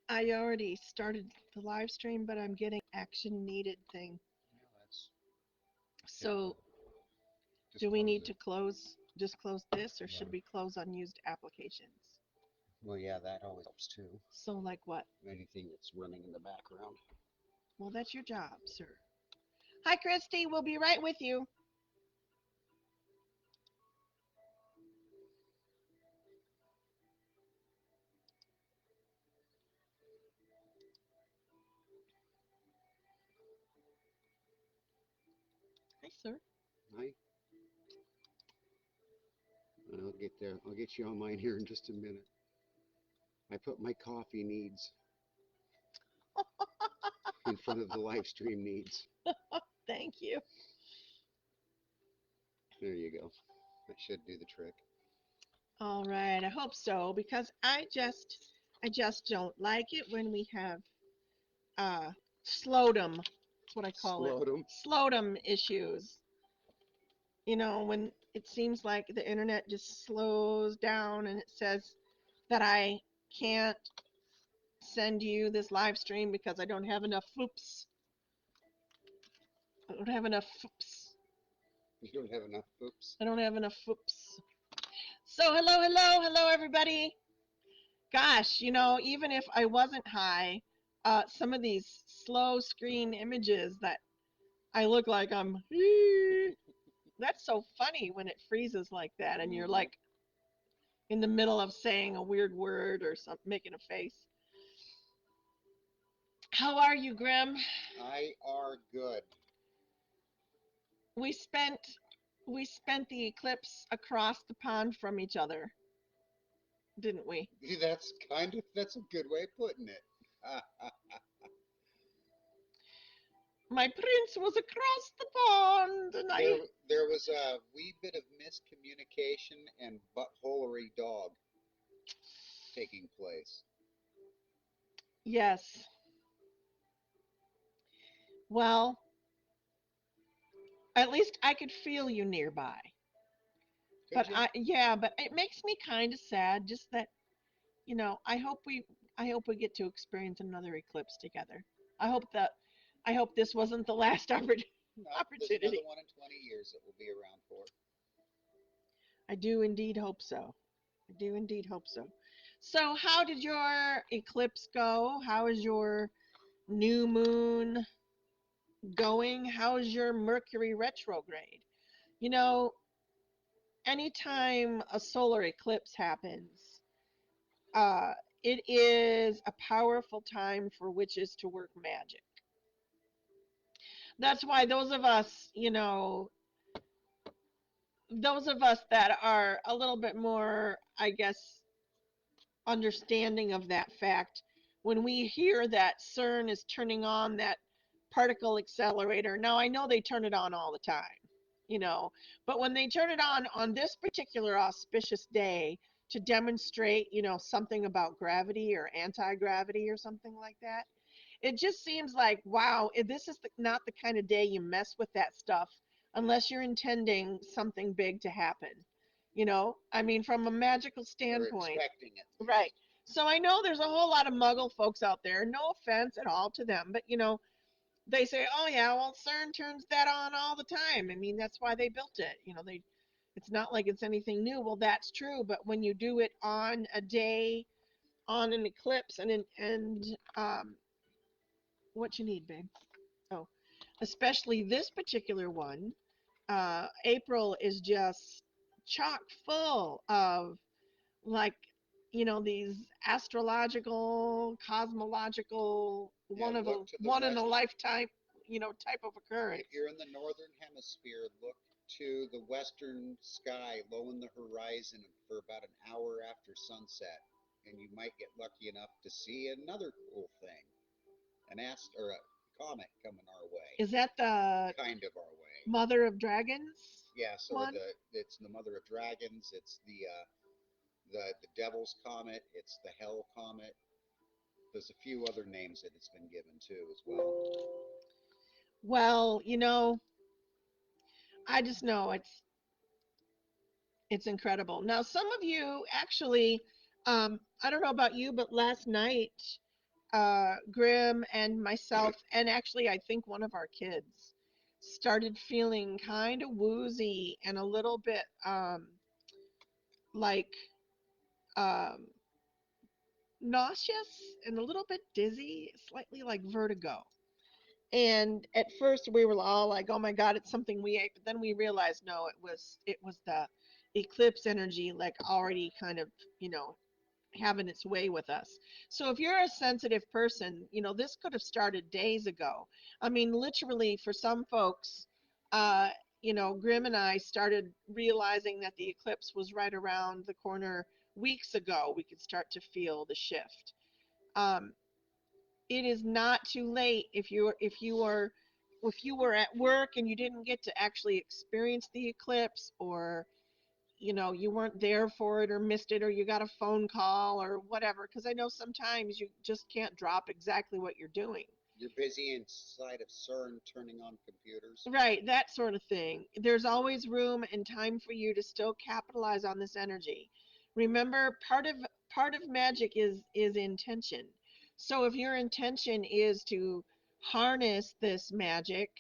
I already started the live stream, but I'm getting action needed thing. Yeah, that's So typical. do Just we close need it. to just close this, or Yeah. should we close unused applications? Well, yeah, that always helps too. So like what? Anything that's running in the background. Well, that's your job, sir. Hi, Christy. We'll be right with you. Hi, sir. I, I'll get there. I'll get you on mine here in just a minute. I put my coffee needs in front of the live stream needs. Thank you. There you go. That should do the trick. All right. I hope so because I just don't like it when we have uh slowdom. That's what I call it. Slowed them. Slowdom issues. When it seems like the internet just slows down and it says that I can't send you this live stream because I don't have enough foops. I don't have enough foops. You don't have enough oops. I don't have enough foops. So hello, hello, hello, everybody. Gosh, even if I wasn't high, some of these slow screen images that I look like I'm. That's so funny when it freezes like that, and you're Mm-hmm. like in the middle of saying a weird word or something, making a face. How are you, Grim? I are good. We spent we spent the eclipse across the pond from each other, didn't we? That's a good way of putting it. My prince was across the pond, and there I. there was a wee bit of miscommunication and buttholery dog taking place. Yes. Well, at least I could feel you nearby. Could But you? yeah, but it makes me kind of sad just that, I hope we get to experience another eclipse together. I hope that I hope this wasn't the last No, there's another opportunity. one in 20 years that we'll be around for. I do indeed hope so. I do indeed hope so. So, how did your eclipse go? How is your new moon going? How is your Mercury retrograde? You know, anytime a solar eclipse happens, uh, it is a powerful time for witches to work magic. That's why those of us that are a little bit more, I guess, understanding of that fact, when we hear that CERN is turning on that particle accelerator, now I know they turn it on all the time, you know, but when they turn it on this particular auspicious day to demonstrate, something about gravity or anti gravity or something like that, it just seems like, wow, this is not the kind of day you mess with that stuff unless you're intending something big to happen. I mean, from a magical Or standpoint. expecting at Right. least. So I know there's a whole lot of muggle folks out there. No offense at all to them, but they say, "Oh yeah, well CERN turns that on all the time." I mean, that's why they built it. It's not like it's anything new. Well, that's true, but when you do it on a day on an eclipse and what you need, babe? Oh, especially this particular one, April is just chock full of like these astrological, cosmological, Yeah, look to the one in a west. lifetime type of If occurrence. you're in the northern hemisphere, look to the western sky, low in the horizon, for about an hour after sunset, and you might get lucky enough to see another cool thing, or a comet coming our way, Is that the kind of our way. Mother of Dragons Yeah, so one? it's the mother of dragons. It's the devil's comet. It's the hell comet. There's a few other names that it's been given too as well. Well, I just know it's incredible. Now, some of you actually, I don't know about you, but last night Grymm and myself, and actually, I think one of our kids started feeling kind of woozy and a little bit like um, nauseous and a little bit dizzy, slightly like vertigo. And at first we were all like, "Oh my God, it's something we ate," but then we realized no, it was the eclipse energy, like already kind of you know having its way with us. So if you're a sensitive person, this could have started days ago. I mean, literally for some folks, uh, Grim and I started realizing that the eclipse was right around the corner weeks ago. We could start to feel the shift. Um, it is not too late if you were at work and you didn't get to actually experience the eclipse, or you weren't there for it or missed it, or you got a phone call or whatever, because I know sometimes you just can't drop exactly what you're doing. You're busy inside of CERN turning on computers. Right, that sort of thing. There's always room and time for you to still capitalize on this energy. Remember, part of magic is intention. So if your intention is to harness this magic,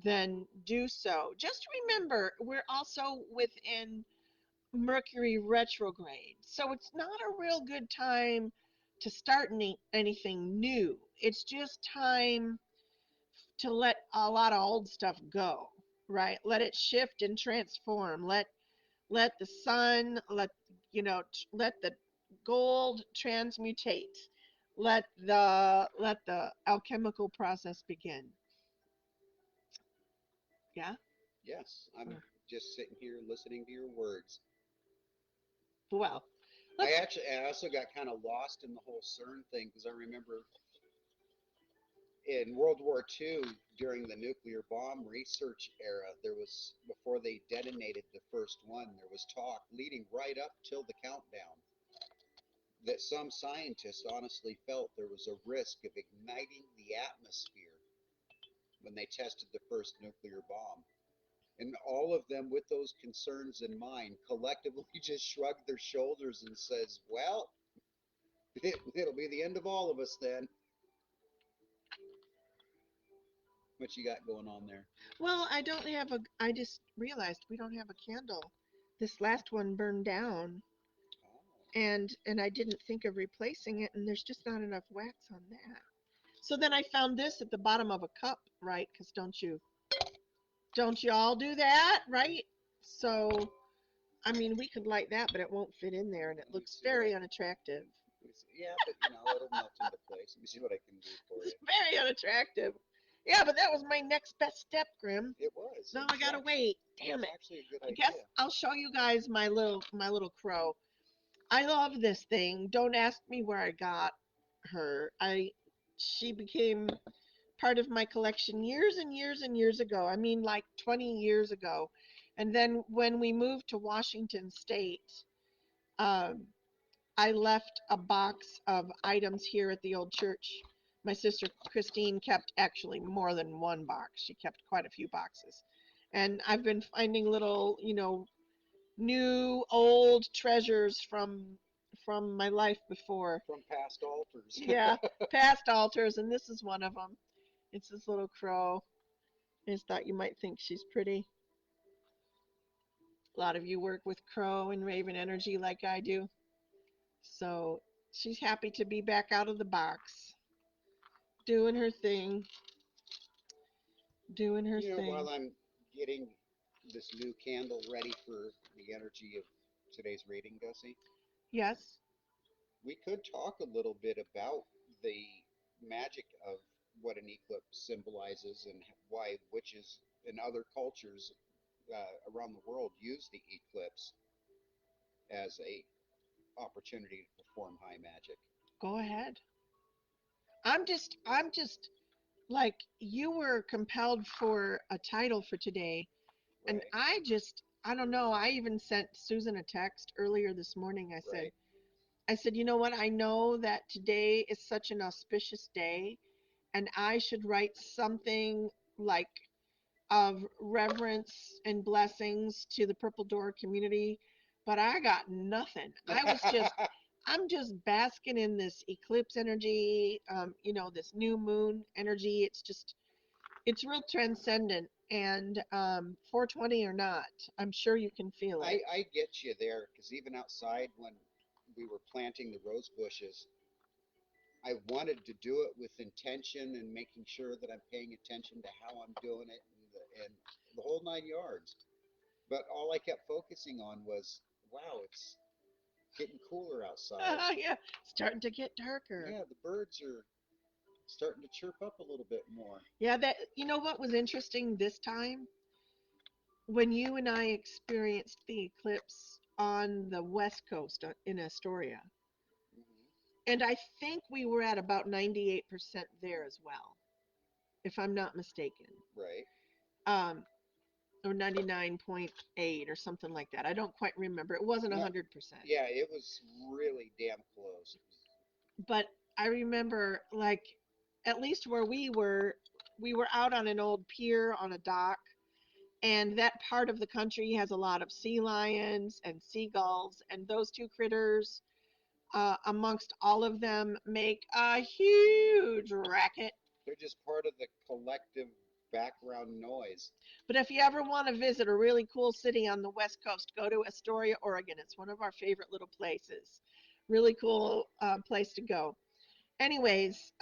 then do so. Just remember, we're also within Mercury retrograde. So it's not a real good time to start anything new. It's just time to let a lot of old stuff go, right? Let it shift and transform. Let the sun, let the gold transmutate. Let the alchemical process begin. Yeah. Yes, I'm just sitting here listening to your words. Well, I let's. actually, I also got kind of lost in the whole CERN thing because I remember in World War II during the nuclear bomb research era, there was, before they detonated the first one, there was talk leading right up till the countdown that some scientists honestly felt there was a risk of igniting the atmosphere when they tested the first nuclear bomb. And all of them, with those concerns in mind, collectively just shrugged their shoulders and says, "Well, it'll be the end of all of us then." What you got going on there? Well, I just realized we don't have a candle. This last one burned down, Oh, and I didn't think of replacing it, and there's just not enough wax on that. So then I found this at the bottom of a cup, right? Because don't you all do that, right? So I mean, we could light that, but it won't fit in there, and it let me looks see what I very can. unattractive. Yeah, but it'll melt into place. Let me see what I can do for It's you. very unattractive. Yeah, but that was my next best step, Grim. It was. Now I gotta wait. It Damn was it. actually a good I guess idea. I'll show you guys my little crow. I love this thing. Don't ask me where I got her. She became part of my collection years and years and years ago. I mean, like 20 years ago. And then when we moved to Washington State, um, I left a box of items here at the old church. My sister Christine kept actually more than one box. She kept quite a few boxes. And I've been finding little, new old treasures from my life before. From past altars. Yeah, past altars, and this is one of them. It's this little crow. I just thought you might think she's pretty. A lot of you work with crow and raven energy like I do. So she's happy to be back out of the box, doing her thing, doing her While thing. I'm getting this new candle ready for the energy of today's reading, Gussie, Yes, we could talk a little bit about the magic of what an eclipse symbolizes and why witches in other cultures around the world use the eclipse as a opportunity to perform high magic. go ahead. I'm just like you were compelled for a title for today, and Right, I don't know. I even sent Susan a text earlier this morning. I said, right. I said, you know what? I know that today is such an auspicious day, and I should write something like of reverence and blessings to the Purple Door community, but I got nothing. I'm just basking in this eclipse energy, this new moon energy. It's real transcendent. And 420 or not, I'm sure you can feel it. I get you there because even outside when we were planting the rose bushes, I wanted to do it with intention and making sure that I'm paying attention to how I'm doing it and the whole 9 yards. But all I kept focusing on was, wow, it's getting cooler outside. Yeah, starting to get darker. Yeah, the birds are starting to chirp up a little bit more. Yeah, that you know what was interesting this time when you and I experienced the eclipse on the west coast in Astoria. Hmm. And I think we were at about 98% there as well, if I'm not mistaken. Right. Um, or 99.8 or something like that. I don't quite remember. It wasn't No, 100%. yeah, it was really damn close. It was, But I remember, like, at least where we were out on an old pier on a dock, and that part of the country has a lot of sea lions and seagulls, and those two critters, amongst all of them, make a huge racket. they're just part of the collective background noise. But if you ever want to visit a really cool city on the West Coast, go to Astoria, Oregon. It's one of our favorite little places. Really cool place to go. Anyways,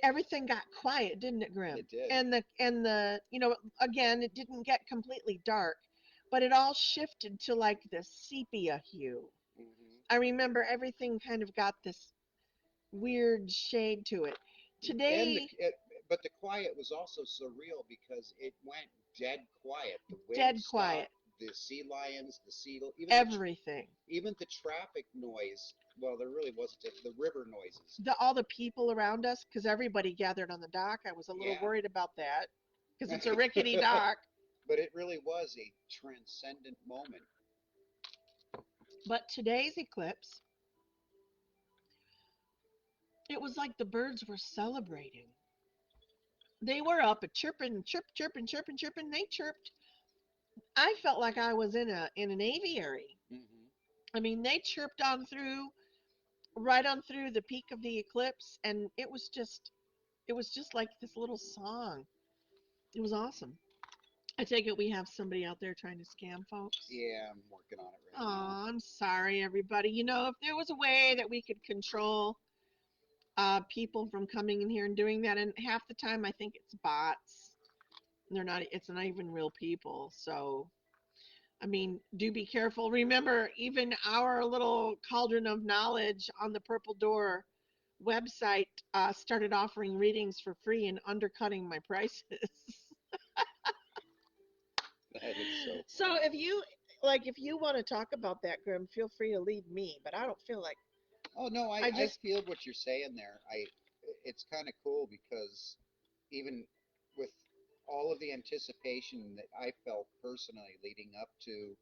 everything got quiet, didn't it, Grim? It did. And the again, it didn't get completely dark, but it all shifted to like this sepia hue. Hmm. I remember everything kind of got this weird shade to it. And Today, but the quiet was also surreal because it went dead quiet. The wind dead quiet. stopped. The sea lions, the seagull, Everything. even the traffic noise. Well, there really wasn't the river noises. All the people around us, because everybody gathered on the dock. I was a little Yeah. worried about that because it's a rickety dock. But it really was a transcendent moment. But today's eclipse, it was like the birds were celebrating. They were up at chirping, chirp, chirping, chirping, chirping. They chirped. I felt like I was in an aviary. Hmm. I mean, they chirped on through, right on through the peak of the eclipse, and it was just like this little song. It was awesome. I take it we have somebody out there trying to scam folks. Yeah, I'm working on it right now. Oh, I'm sorry, everybody. If there was a way that we could control people from coming in here and doing that, and half the time I think it's bots. They're not. It's not even real people. So, I mean, do be careful. Remember, even our little cauldron of knowledge on the Purple Door website started offering readings for free and undercutting my prices. That is so So funny. if you want to talk about that, Grim, feel free to lead me. But I don't feel like Oh no, I I just feel what you're saying there. It's kind of cool because even with all of the anticipation that I felt personally leading up to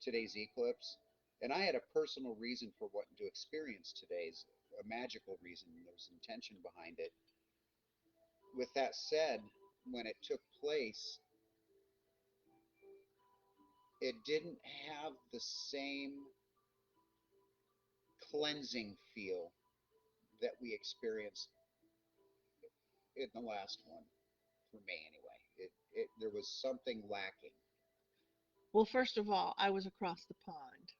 today's eclipse, and I had a personal reason for wanting to experience today's, a magical reason. There was intention behind it. With that said, when it took place, it didn't have the same cleansing feel that we experienced in the last one. For me, anyway, there was something lacking. well, first of all, I was across the pond.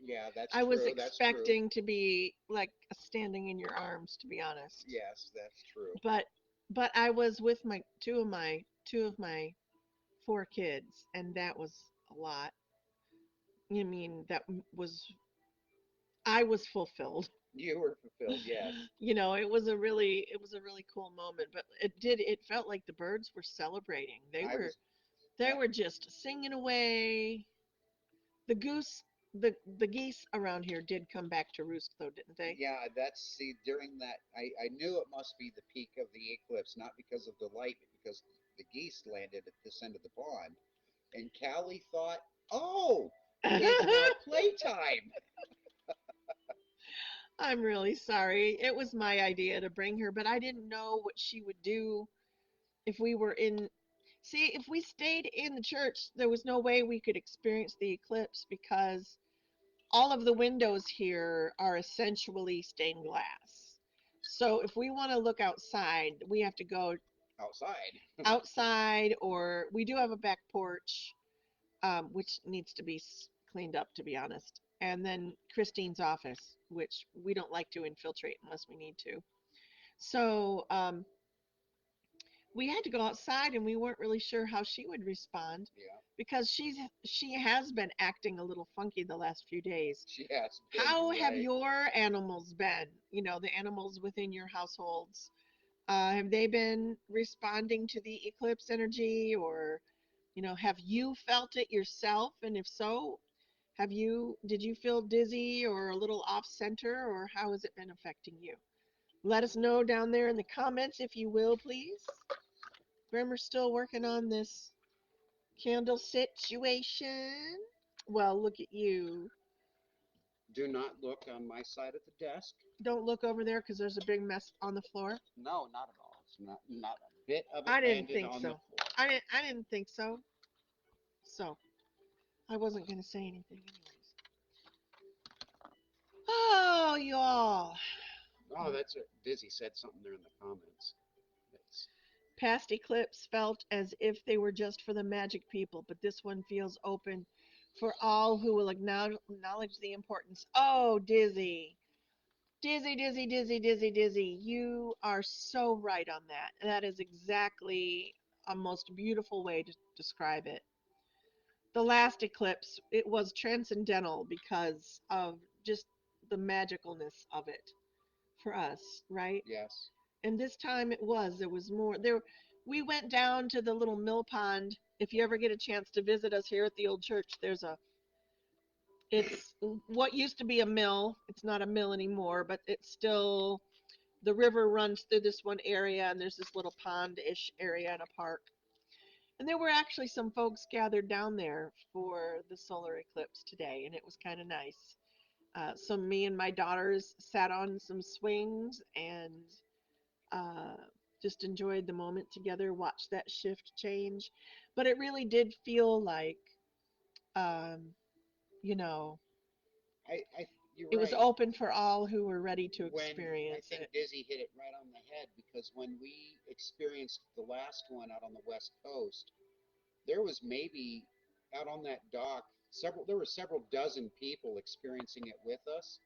Yeah, that's I was true. That's true. expecting to be like standing in your arms, to be honest. Yes, that's true. But I was with my two of my four kids, and that was a lot. I mean, was I was fulfilled. You were fulfilled. Yes, It was a really cool moment. But it felt like the birds were celebrating. I was. They Uh, were just singing away. The goose, the geese around here did come back to roost, though, didn't they? yeah, that's see during that. I knew it must be the peak of the eclipse, not because of the light, but because the geese landed at this end of the pond, and Callie thought, "Oh, it's now playtime." I'm really sorry. It was my idea to bring her, but I didn't know what she would do if we were in. See, if we stayed in the church, there was no way we could experience the eclipse because all of the windows here are essentially stained glass. So if we want to look outside, we have to go Outside. outside, or we do have a back porch, which needs to be cleaned up, to be honest. And then Christine's office, which we don't like to infiltrate unless we need to. So we had to go outside, and we weren't really sure how she would respond Yeah, because she has been acting a little funky the last few days. she has been. How You're have right. your animals been? You know, the animals within your households. Have they been responding to the eclipse energy, or have you felt it yourself? And if so, did you feel dizzy or a little off center, or how has it been affecting you? Let us know down there in the comments if you will, please. Grimmer's still working on this candle situation. Well, look at you. Do not look on my side of the desk. Don't look over there because there's a big mess on the floor. No, not at all. It's not a bit of it I didn't landed think on the so. floor. I didn't think so. So I wasn't gonna say anything anyways. Oh, y'all. Oh, that's it. Dizzy said something there in the comments. It's, Past eclipse felt as if they were just for the magic people, but this one feels open for all who will acknowledge the importance. Oh, Dizzy. Dizzy, dizzy, dizzy, dizzy, dizzy. You are so right on that. That is exactly a most beautiful way to describe it. The last eclipse, it was transcendental because of just the magicalness of it for us, right? yes. And this time there was more there. We went down to the little mill pond. If you ever get a chance to visit us here at the old church, it's what used to be a mill. It's not a mill anymore, but it's still, the river runs through this one area, and there's this little pond-ish area and a park. And there were actually some folks gathered down there for the solar eclipse today, and it was kind of nice. So me and my daughters sat on some swings and uh, just enjoyed the moment together, watched that shift change. But it really did feel like, um, you know, I you're it was right. open for all who were ready to When I experience think it. Dizzy hit it right on the head because when we experienced the last one out on the West Coast, there was maybe out on that dock there were several dozen people experiencing it with us.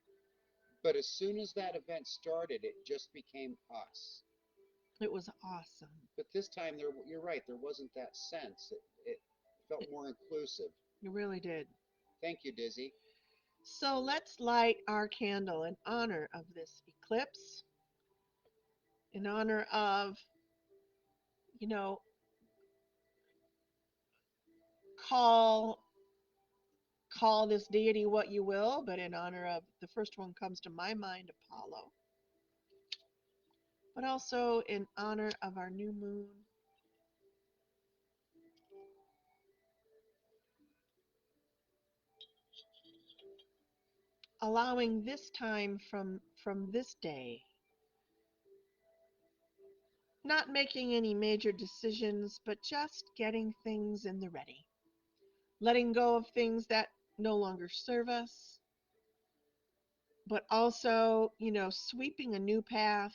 But as soon as that event started, it just became us. It was awesome. But this time, you're right. There wasn't that sense. It felt It, more inclusive. it really did. Thank you, Dizzy. So let's light our candle in honor of this eclipse, in honor of, you know, call call this deity what you will, but in honor of, the first one comes to my mind, Apollo, but also in honor of our new moon, allowing this time from this day, not making any major decisions, but just getting things in the ready, letting go of things that no longer serve us, but also, sweeping a new path,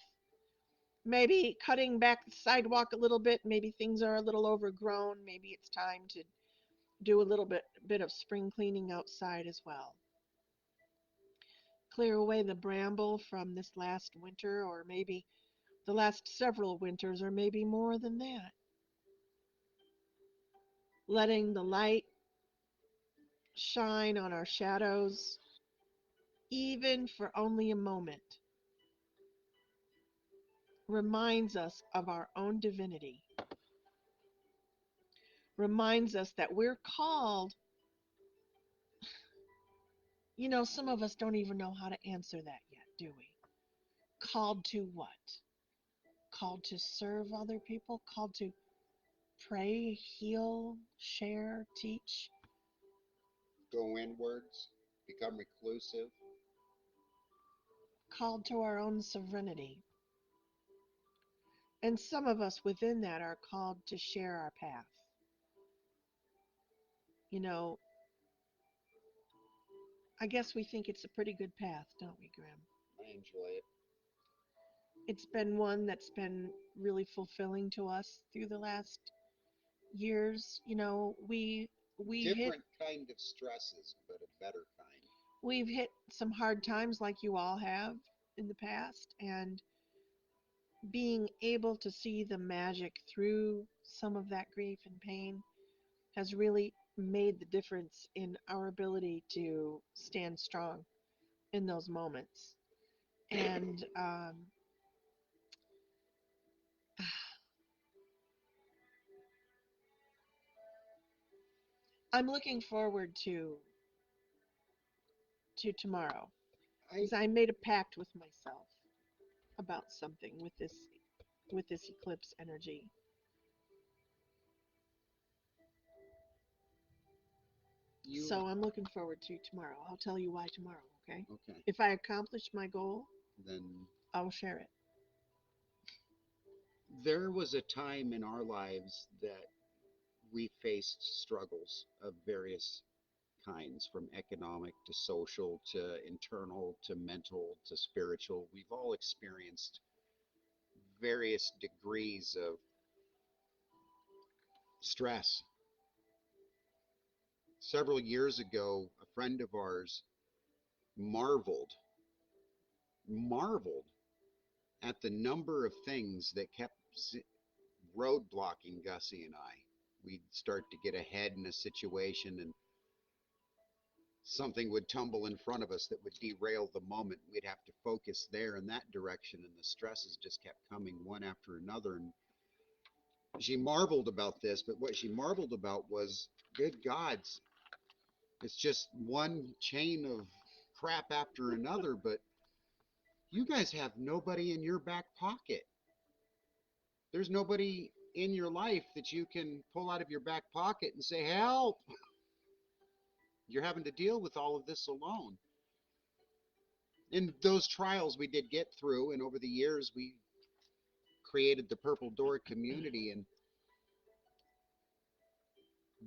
maybe cutting back the sidewalk a little bit. Maybe things are a little overgrown. Maybe it's time to do a little bit of spring cleaning outside as well. Clear away the bramble from this last winter, or maybe the last several winters, or maybe more than that. Letting the light shine on our shadows, even for only a moment, reminds us of our own divinity, reminds us that we're called. Some of us don't even know how to answer that yet, do we? Called to what? Called to serve other people? Called to pray, heal, share, teach? Go inwards, become reclusive. Called to our own sovereignty. And some of us within that are called to share our path. You know, I guess we think it's a pretty good path, don't we, Grim? I enjoy it. It's been one that's been really fulfilling to us through the last years. We hit Different kind of stresses, but a better kind. we've hit some hard times like you all have in the past, and being able to see the magic through some of that grief and pain has really made the difference in our ability to stand strong in those moments. And I'm looking forward to tomorrow I because I made a pact with myself about something with this eclipse energy. you So I'm looking forward to tomorrow. I'll tell you why tomorrow, okay? okay? If I accomplish my goal, Then I'll share it. there was a time in our lives that we faced struggles of various kinds, from economic to social to internal to mental to spiritual. We've all experienced various degrees of stress. Several years ago, a friend of ours marveled, marveled at the number of things that kept roadblocking Gussie and I. We'd start to get ahead in a situation and something would tumble in front of us that would derail the moment. We'd have to focus there in that direction, and the stresses just kept coming one after another. And she marveled about this, but what she marveled about was, good gods, it's just one chain of crap after another, but you guys have nobody in your back pocket. There's nobody in your life that you can pull out of your back pocket and say, help. You're having to deal with all of this alone. And those trials we did get through, and over the years we created the Purple Door community and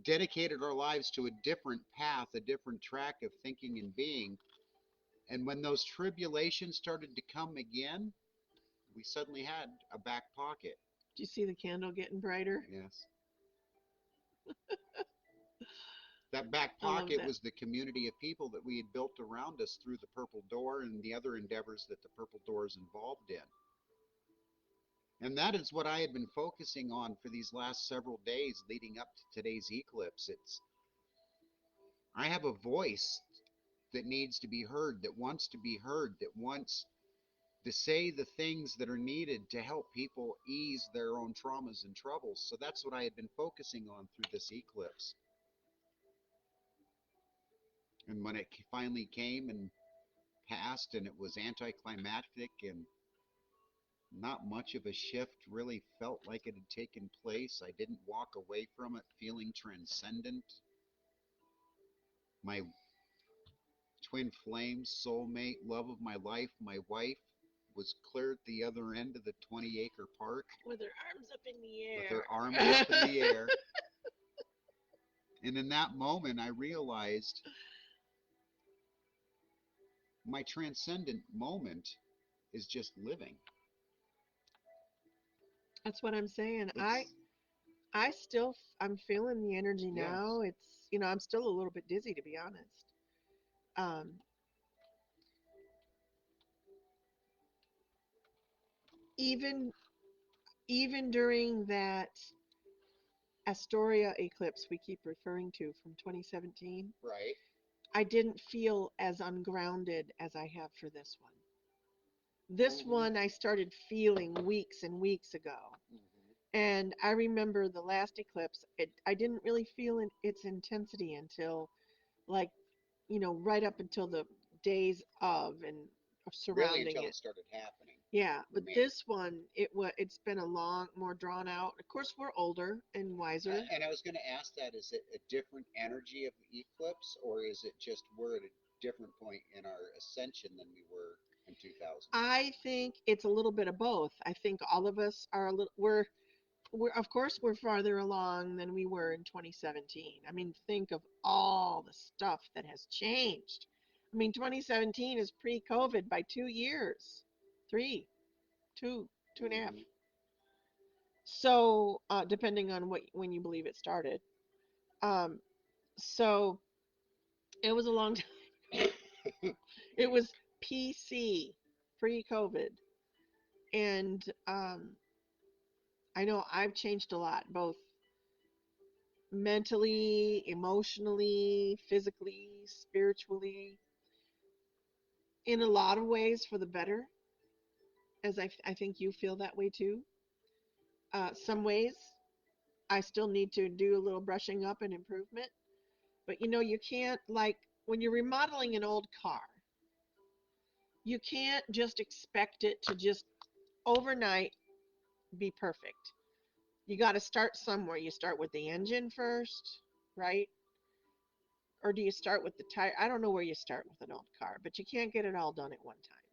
dedicated our lives to a different path, a different track of thinking and being. And when those tribulations started to come again, we suddenly had a back pocket. Do you see the candle getting brighter? Yes. That back I love pocket that. was the community of people that we had built around us through the Purple Door and the other endeavors that the Purple Door is involved in. And that is what I had been focusing on for these last several days leading up to today's eclipse. It's I have a voice that needs to be heard, that wants to be heard, that wants to say the things that are needed to help people ease their own traumas and troubles. So that's what I had been focusing on through this eclipse. And when it finally came and passed and it was anticlimactic and not much of a shift really felt like it had taken place, I didn't walk away from it feeling transcendent. My twin flame, soulmate, love of my life, my wife, was clear at the other end of the 20-acre park With her arms up in the with her air. arms up in the air. And in that moment, I realized my transcendent moment is just living. That's what I'm saying. It's, I'm feeling the energy yes, now. I'm still a little bit dizzy to be honest. Um, even even during that Astoria eclipse we keep referring to from 2017, right. I didn't feel as ungrounded as I have for this one. This Mm-hmm. one I started feeling weeks and weeks ago. Mm-hmm. And I remember the last eclipse, I didn't really feel its intensity until, like, right up until the days of and Really surrounding until it. it started happening Yeah, for but me. this one, it's been a long, more drawn out. Of course, we're older and wiser. And I was going to ask that, is it a different energy of the eclipse, or is it just we're at a different point in our ascension than we were in 2000? I think it's a little bit of both. I think all of us are a little, we're of course we're farther along than we were in 2017. I mean, think of all the stuff that has changed. I I mean, 2017 is pre-COVID by 2 years, three, two, two and a half. Hmm. So, depending on what when you believe it started. Um, so it was a long time. It was PC, pre-COVID, and I know I've changed a lot, both mentally, emotionally, physically, spiritually, in a lot of ways for the better, as I think you feel that way too. Some ways I still need to do a little brushing up and improvement, but you can't, like, when you're remodeling an old car, you can't just expect it to just overnight be perfect. You got to start somewhere. You start with the engine first, right? Or do you start with the tire? I don't know where you start with an old car, but you can't get it all done at one time.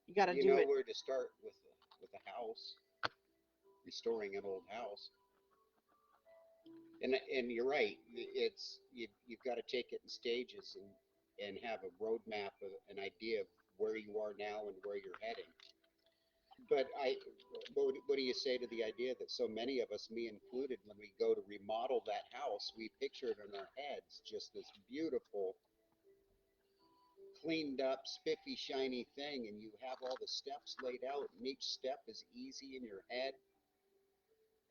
You got to You do know it. where to start with a house, restoring an old house. And you're right. You've got to take it in stages and have a roadmap, an idea of where you are now and where you're heading. But what do you say to the idea that so many of us, me included, when we go to remodel that house, we picture it in our heads, just this beautiful, cleaned up, spiffy, shiny thing, and you have all the steps laid out, and each step is easy in your head,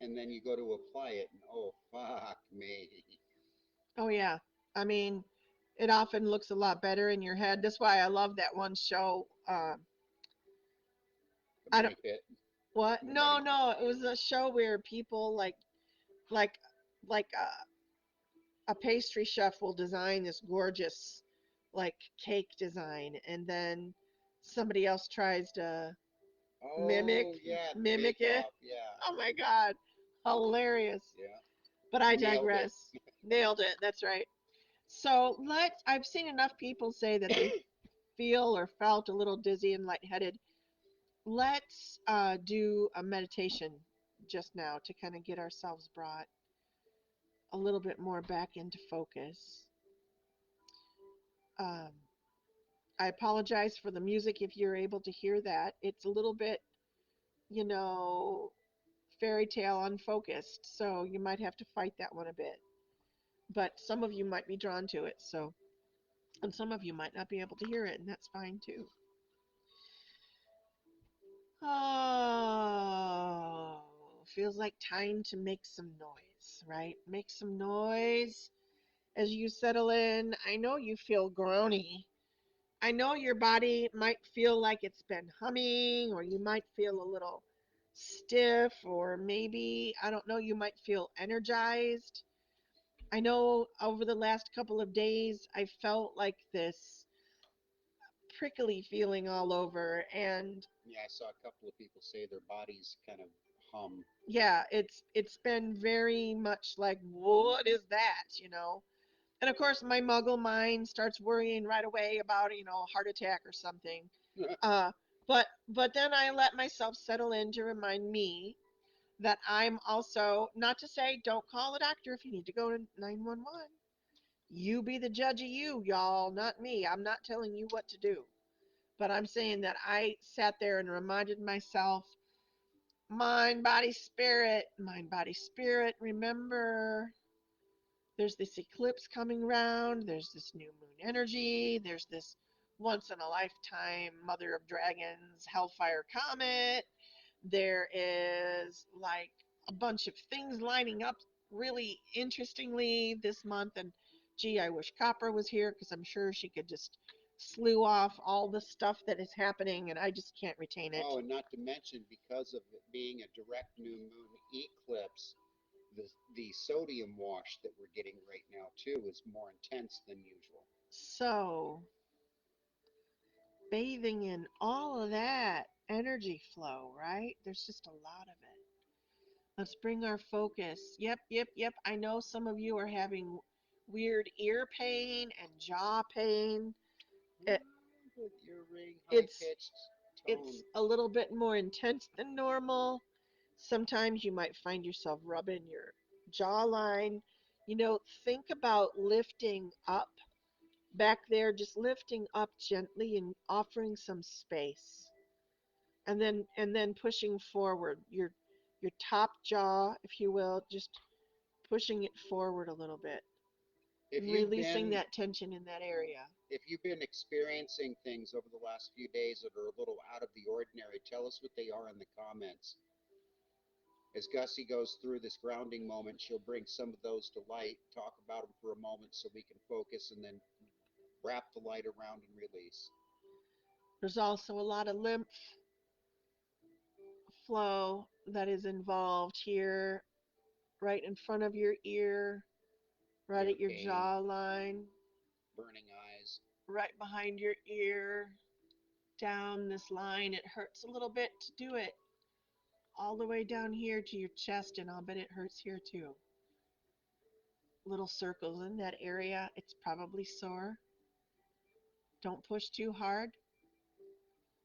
and then you go to apply it, and oh, fuck me. Oh, yeah. I mean, it often looks a lot better in your head. That's why I love that one show. The I don't, money pit, what? the No, money pit. no. It was a show where people like, a pastry chef will design this gorgeous, like, cake design, and then somebody else tries to mimic Oh, yeah, the mimic bake it. off, yeah, Oh my God, hilarious. yeah. But I Nailed it. digress. Nailed it. That's right. So I've seen enough people say that they feel or felt a little dizzy and lightheaded. Let's do a meditation just now to kind of get ourselves brought a little bit more back into focus. Um, I apologize for the music if you're able to hear that. It's a little bit, you know, fairy tale unfocused, so you might have to fight that one a bit. But some of you might be drawn to it, so, and some of you might not be able to hear it, and that's fine too. Oh, feels like time to make some noise, right? Make some noise as you settle in. I know you feel groany. I know your body might feel like it's been humming, or you might feel a little stiff, or maybe, I don't know, you might feel energized. I know over the last couple of days, I felt like this prickly feeling all over, and Yeah, I saw a couple of people say their bodies kind of hum. yeah, it's been very much like, what is that? And of course, my muggle mind starts worrying right away about, a heart attack or something. Uh, but then I let myself settle in to remind me that I'm also, not to say don't call a doctor if you need to go to 911. You be the judge of you, y'all, not me. I'm not telling you what to do. But I'm saying that I sat there and reminded myself, mind, body, spirit, remember there's this eclipse coming round, there's this new moon energy, there's this once in a lifetime mother of dragons hellfire comet. There is like a bunch of things lining up really interestingly this month. And gee, I wish Copper was here because I'm sure she could just slew off all the stuff that is happening and I just can't retain it. Oh, and not to mention, because of it being a direct new moon eclipse, the sodium wash that we're getting right now too is more intense than usual. So, bathing in all of that energy flow, right? There's just a lot of it. Let's bring our focus. Yep, yep, yep. I know some of you are having weird ear pain and jaw pain. It, With earring, high it's pitched it's tone. a little bit more intense than normal. Sometimes you might find yourself rubbing your jawline. Think about lifting up back there, just lifting up gently and offering some space. And then pushing forward your top jaw, if you will, just pushing it forward a little bit If and you've releasing been that tension in that area. if you've been experiencing things over the last few days that are a little out of the ordinary, tell us what they are in the comments. As Gussie goes through this grounding moment, she'll bring some of those to light, talk about them for a moment so we can focus, and then wrap the light around and release. There's also a lot of lymph flow that is involved here, right in front of your ear, right Ear at your pain, jawline, burning eyes. right behind your ear, down this line. It hurts a little bit to do it. All the way down here to your chest, and I'll bet it hurts here too. Little circles in that area. It's probably sore. Don't push too hard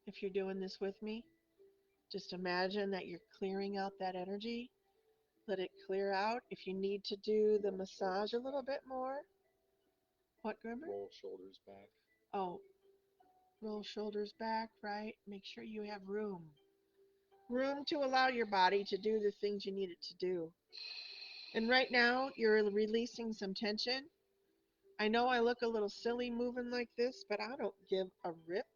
if you're doing this with me. Just imagine that you're clearing out that energy. Let it clear out. If you need to do the Roll massage a shoulders little back. bit more, what, Grimmer? Roll shoulders back. Oh, roll shoulders back, right? Make sure you have room. Room to allow your body to do the things you need it to do. And right now, you're releasing some tension. I know I look a little silly moving like this, but I don't give a rip.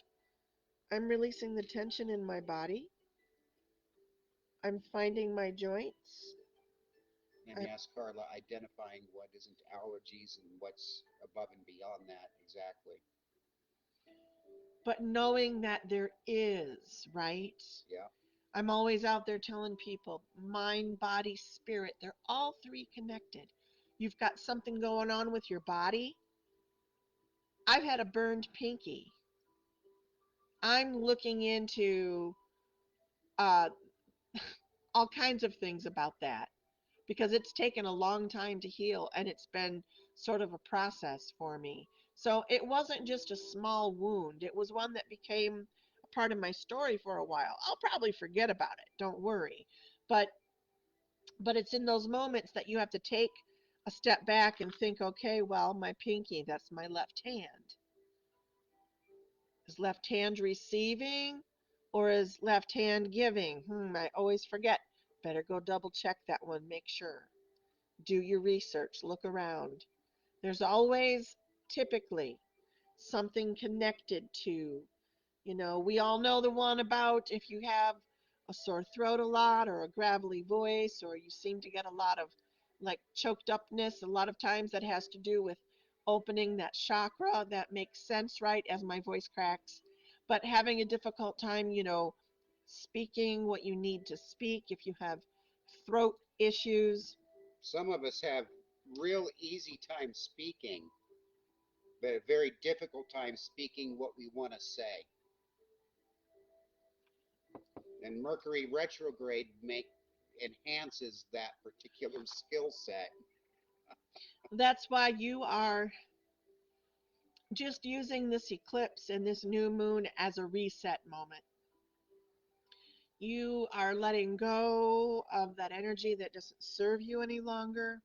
I'm releasing the tension in my body. I'm finding my joints. And I, yes, Carla, identifying what isn't allergies and what's above and beyond that exactly. but knowing that there is, right? Yeah. I'm always out there telling people mind, body, spirit, they're all three connected. You've got something going on with your body. I've had a burned pinky. I'm looking into uh, all kinds of things about that because it's taken a long time to heal and it's been sort of a process for me. So it wasn't just a small wound, it was one that became a part of my story for a while. I'll probably forget about it, don't worry. But it's in those moments that you have to take a step back and think, okay, well, my pinky, that's my left hand. Is left hand receiving or is left hand giving? I always forget. Better go double check that one, make sure. Do your research, look around. There's always, typically, something connected to. We all know the one about if you have a sore throat a lot or a gravelly voice or you seem to get a lot of like choked upness. A lot of times that has to do with opening that chakra. That makes sense, right? As my voice cracks. But having a difficult time, speaking what you need to speak, if you have throat issues. Some of us have real easy time speaking, but a very difficult time speaking what we want to say. And Mercury retrograde make enhances that particular skill set. That's why you are just using this eclipse and this new moon as a reset moment. You are letting go of that energy that doesn't serve you any longer.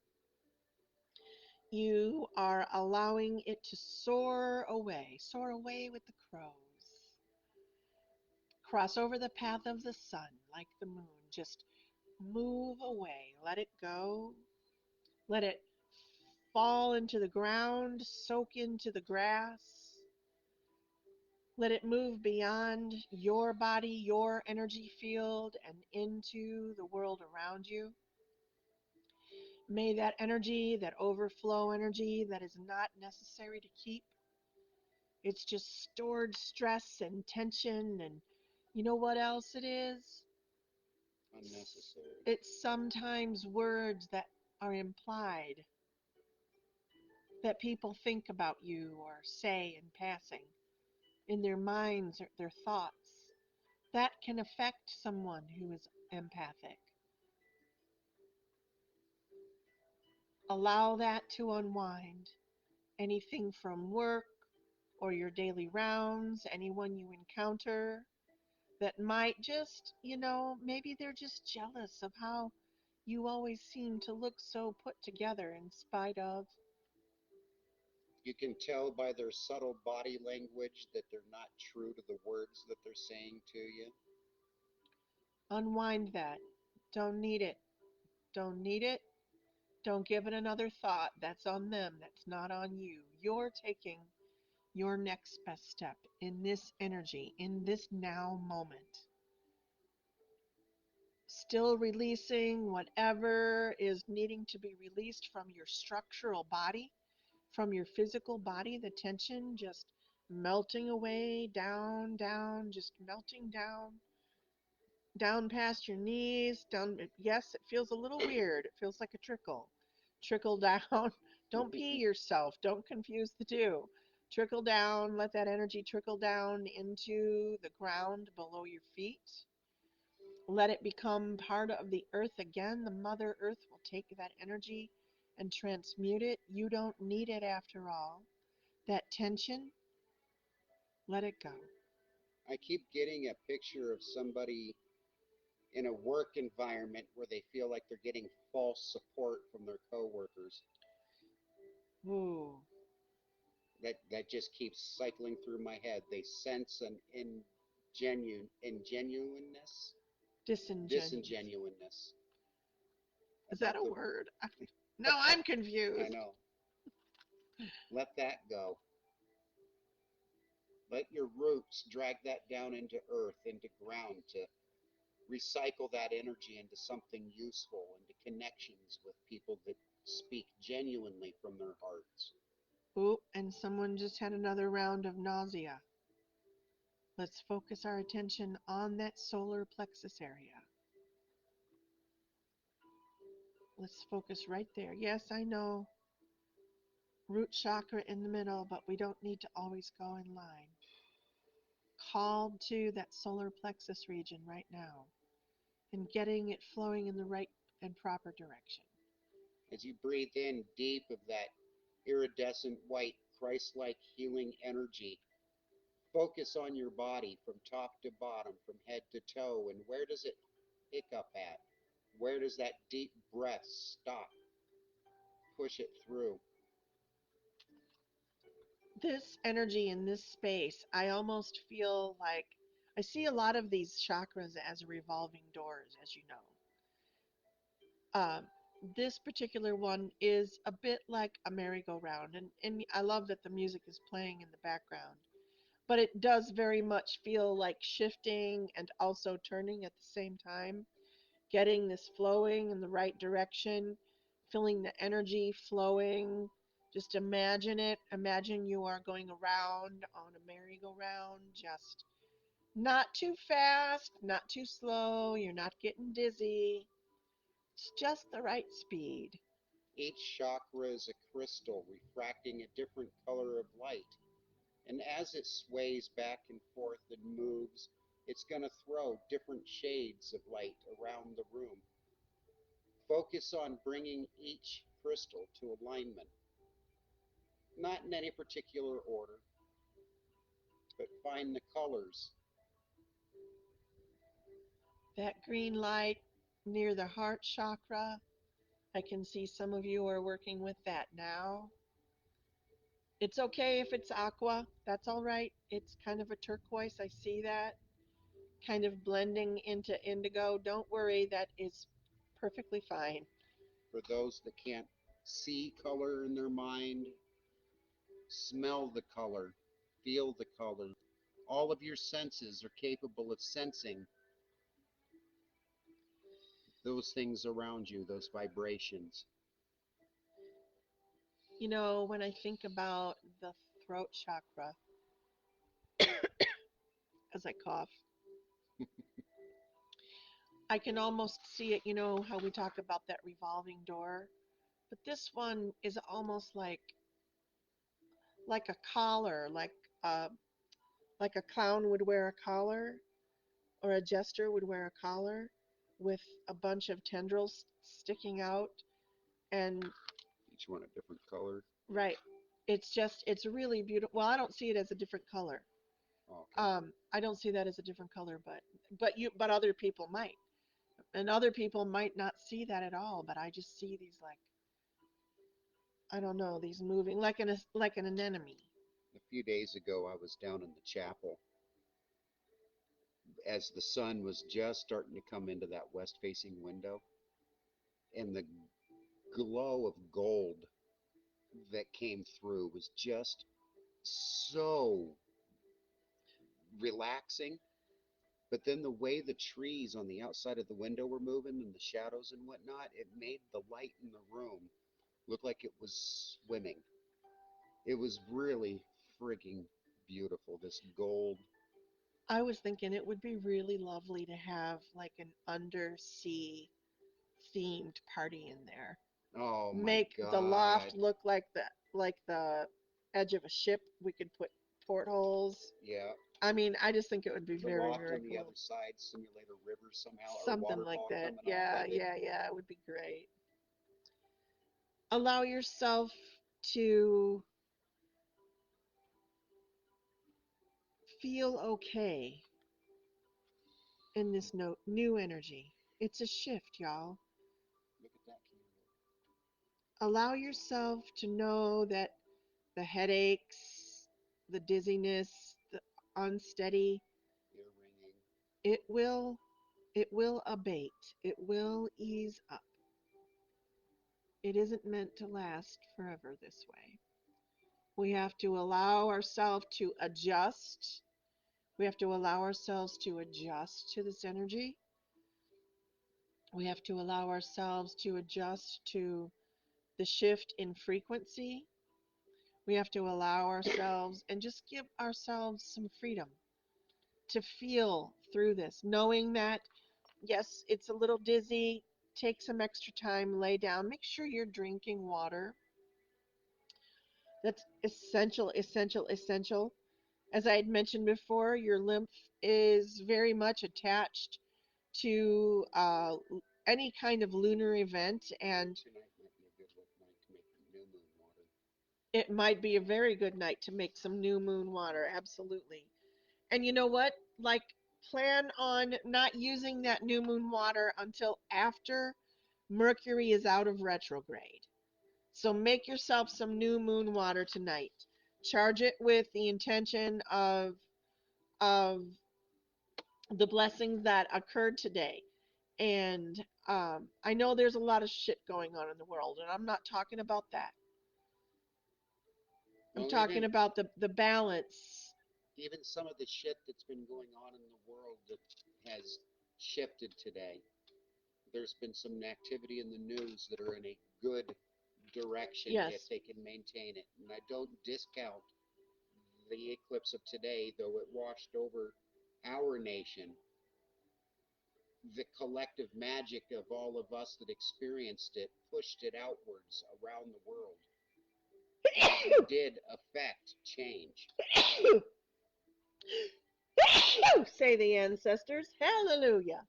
You are allowing it to soar away with the crows. Cross over the path of the sun like the moon. Just move away. Let it go. Let it fall into the ground, soak into the grass. Let it move beyond your body, your energy field, and into the world around you. May that energy, that overflow energy that is not necessary to keep, it's just stored stress and tension. And you know what else it is? Unnecessary. It's sometimes words that are implied that people think about you or say in passing in their minds or their thoughts. That can affect someone who is empathic. Allow that to unwind. Anything from work or your daily rounds, anyone you encounter that might just, maybe they're just jealous of how you always seem to look so put together in spite of. You can tell by their subtle body language that they're not true to the words that they're saying to you. Unwind that. Don't need it. Don't need it. Don't give it another thought. That's on them. That's not on you. You're taking your next best step in this energy, in this now moment. Still releasing whatever is needing to be released from your structural body, from your physical body, the tension just melting away, down, down, just melting down, down past your knees, down. Yes, it feels a little weird. It feels like a trickle. Trickle down. Don't pee yourself. Don't confuse the two. Trickle down. Let that energy trickle down into the ground below your feet. Let it become part of the earth again. The Mother Earth will take that energy and transmute it. You don't need it after all. That tension, let it go. I keep getting a picture of somebody in a work environment where they feel like they're getting false support from their coworkers. Ooh, That just keeps cycling through my head. They sense an ingenuineness, disingenuous. disingenuineness Is that about a the. word? Now I'm I confused. know. Let that go. Let your roots drag that down into earth, into ground, to recycle that energy into something useful, into connections with people that speak genuinely from their hearts. Ooh, and someone just had another round of nausea. Let's focus our attention on that solar plexus area. Let's focus right there. Yes, I know, root chakra in the middle, but we don't need to always go in line. Called to that solar plexus region right now and getting it flowing in the right and proper direction. As you breathe in deep of that iridescent white, Christ like healing energy, focus on your body from top to bottom, from head to toe, and where does it pick up at? Where does that deep breath stop? Push it through. This energy in this space, I almost feel like I see a lot of these chakras as revolving doors, as you know. Um, this particular one is a bit like a merry-go-round, and I love that the music is playing in the background. But it does very much feel like shifting and also turning at the same time, getting this flowing in the right direction, feeling the energy flowing. Just imagine it. Imagine you are going around on a merry-go-round, just not too fast, not too slow. You're not getting dizzy. It's just the right speed. Each chakra is a crystal refracting a different color of light. And as it sways back and forth and moves, it's going to throw different shades of light around the room. Focus on bringing each crystal to alignment, not in any particular order, but find the colors. That green light near the heart chakra, I can see some of you are working with that now. It's okay if it's aqua, that's all right. It's kind of a turquoise, I see that. Kind of blending into indigo. Don't worry, that is perfectly fine. For those that can't see color in their mind, smell the color, feel the color. All of your senses are capable of sensing those things around you, those vibrations. You know, when I think about the throat chakra, as I cough, I can almost see it. You know how we talk about that revolving door? But this one is almost like a collar, uh, like a clown would wear a collar, or a jester would wear a collar with a bunch of tendrils sticking out. And Each one a different color. right, it's really beautiful. Well, I don't see it as a different color. Okay. I don't see that as a different color, but other people might, and other people might not see that at all. But I just see these like I don't know, these moving like an anemone. A few days ago, I was down in the chapel as the sun was just starting to come into that west facing window, and the glow of gold that came through was just so relaxing. But then the way the trees on the outside of the window were moving and the shadows and whatnot, it made the light in the room look like it was swimming. It was really frigging beautiful. This gold. I was thinking it would be really lovely to have like an undersea themed party in there. Oh my Make the God. loft look like the edge of a ship. We could put portholes. Yeah. I mean, I just think it would be The very, loft very on the cool. other side simulate a river somehow or a Something like waterfall that. coming off Yeah, of it. yeah, yeah. It would be great. Allow yourself to feel okay in this new energy. It's a shift, y'all. Look at that candle. Allow yourself to know that the headaches, the dizziness, the unsteady, Ear ringing. it will it will abate. It will ease up. It isn't meant to last forever this way. We have to allow ourselves to adjust. We have to allow ourselves to adjust to this energy. We have to allow ourselves to adjust to the shift in frequency. We have to allow ourselves and just give ourselves some freedom to feel through this, knowing that, yes, it's a little dizzy. Take some extra time, lay down. Make sure you're drinking water. That's essential, essential, essential. As I had mentioned before, your lymph is very much attached to any kind of lunar event, and Tonight might be a good night to make new moon water. it might be a very good night to make some new moon water. Absolutely. And you know what? Like, plan on not using that new moon water until after Mercury is out of retrograde. So make yourself some new moon water tonight. Charge it with the intention of the blessings that occurred today. And I know there's a lot of shit going on in the world, and I'm not talking about that. I'm Well, talking about the balance. even some of the shit that's been going on in the world that has shifted today. There's been some activity in the news that are in a good direction if Yes. they can maintain it. And I don't discount the eclipse of today, though it washed over our nation. The collective magic of all of us that experienced it pushed it outwards around the world. And it did affect change. Say the ancestors. Hallelujah.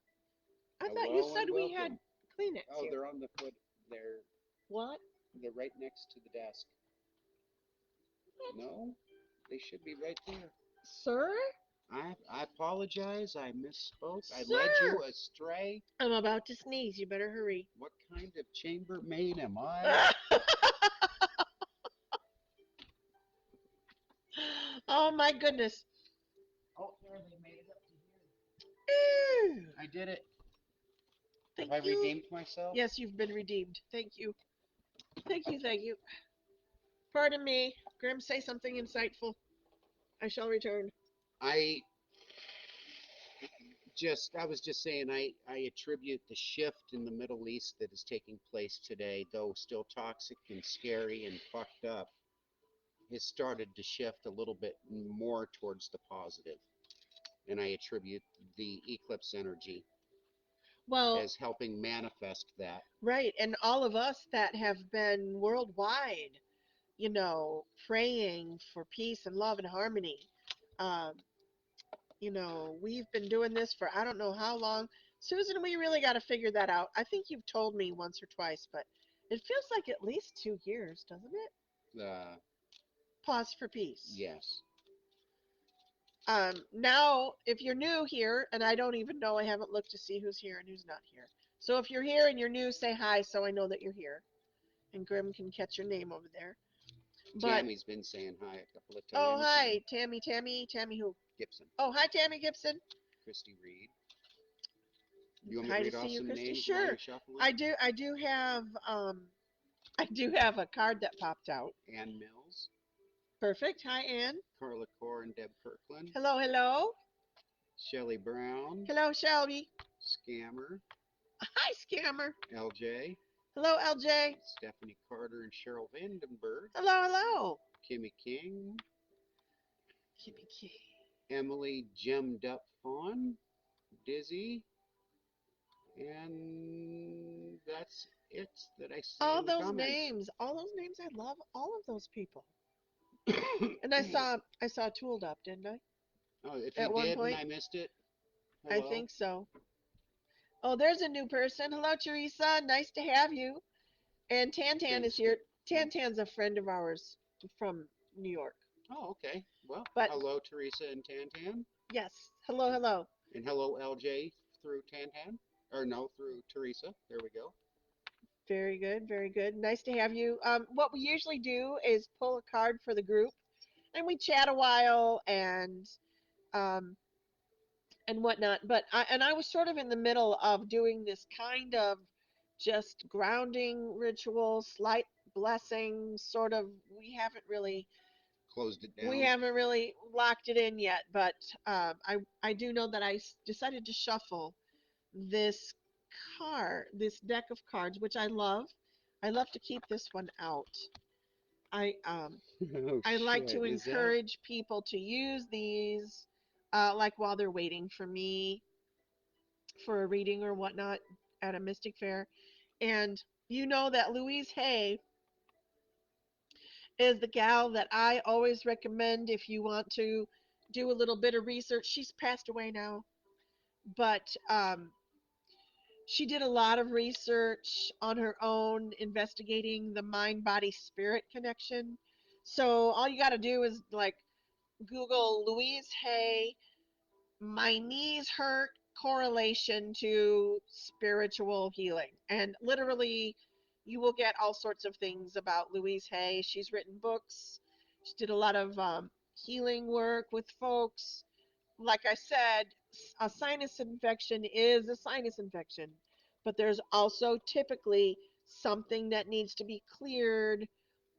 I thought you Hello said and we had welcome. Kleenex Oh, here. they're on the foot. They're What? they're right next to the desk. No, they should be right there. Sir? I apologize. I misspoke. I led Sir! you astray. I'm about to sneeze. You better hurry. What kind of chambermaid am I? Oh my goodness. Oh, there they made it up to Ew. here. I did it. Have Thank I you. redeemed myself? Yes, you've been redeemed. Thank you. Thank you, thank you. Pardon me. Grim, say something insightful. I shall return. I I was just saying I attribute the shift in the Middle East that is taking place today, though still toxic and scary and fucked up, has started to shift a little bit more towards the positive. And I attribute the eclipse energy Well, as helping manifest that. right. And all of us that have been worldwide, praying for peace and love and harmony. Um, we've been doing this for I don't know how long. Susan, we really got to figure that out. I think you've told me once or twice, but it feels like at least 2 years, doesn't it? Uh, Pause for peace. yes. Now, if you're new here, and I don't even know, I haven't looked to see who's here and who's not here. So if you're here and you're new, say hi so I know that you're here. and Grymm can catch your name over there. But Tammy's been saying hi a couple of oh times. hi, Tammy who? Gibson, Oh hi, Tammy Gibson. Christy Reed. You want me to Hi to read see off you, some Christy. names while Sure, you're shuffling? I do have I do have a card that popped out. Ann Mills, Perfect. Hi, Ann. Carla Core and Deb Kirkland, Hello, hello. Shelley Brown, Hello, Shelby. Scammer, Hi, Scammer. LJ, Hello, LJ. Stephanie Carter and Cheryl Vandenberg, Hello, hello. Kimmy King, Kimmy King. Emily Gemmed Up Fawn, Dizzy, and that's it that I see in the comments. All those names. I love all of those people. Oh, And I saw Tooled Up, didn't I? if you At one did and point, I missed it, I hello. think so. Oh, there's a new person. Hello, Teresa. Nice to have you. And Tantan is There's here. Tantan's a friend of ours from New York. Oh, okay. Well, But hello, Teresa and Tantan. yes, hello, hello. And hello, LJ, through Tantan. Or no, through Teresa. There we go. Very good, very good. Nice to have you. What we usually do is pull a card for the group, and we chat a while um, and whatnot. I was sort of in the middle of doing this kind of just grounding ritual, slight blessing, sort of. Closed it We down. haven't really locked it in yet, but I do know that decided to shuffle this this deck of cards, which I love. I love to keep this one out. I um, Oh, I like to shit. Is that? encourage people to use these, like while they're waiting for me for a reading or whatnot at a mystic fair. And you know that Louise Hay is the gal that I always recommend if you want to do a little bit of research. She's passed away now, but she did a lot of research on her own investigating the mind body spirit connection. So all you got to do is like Google Louise Hay, my knees hurt correlation to spiritual healing. And literally, you will get all sorts of things about Louise Hay. She's written books, she did a lot of healing work with folks. Like I said, a sinus infection is a sinus infection, but there's also typically something that needs to be cleared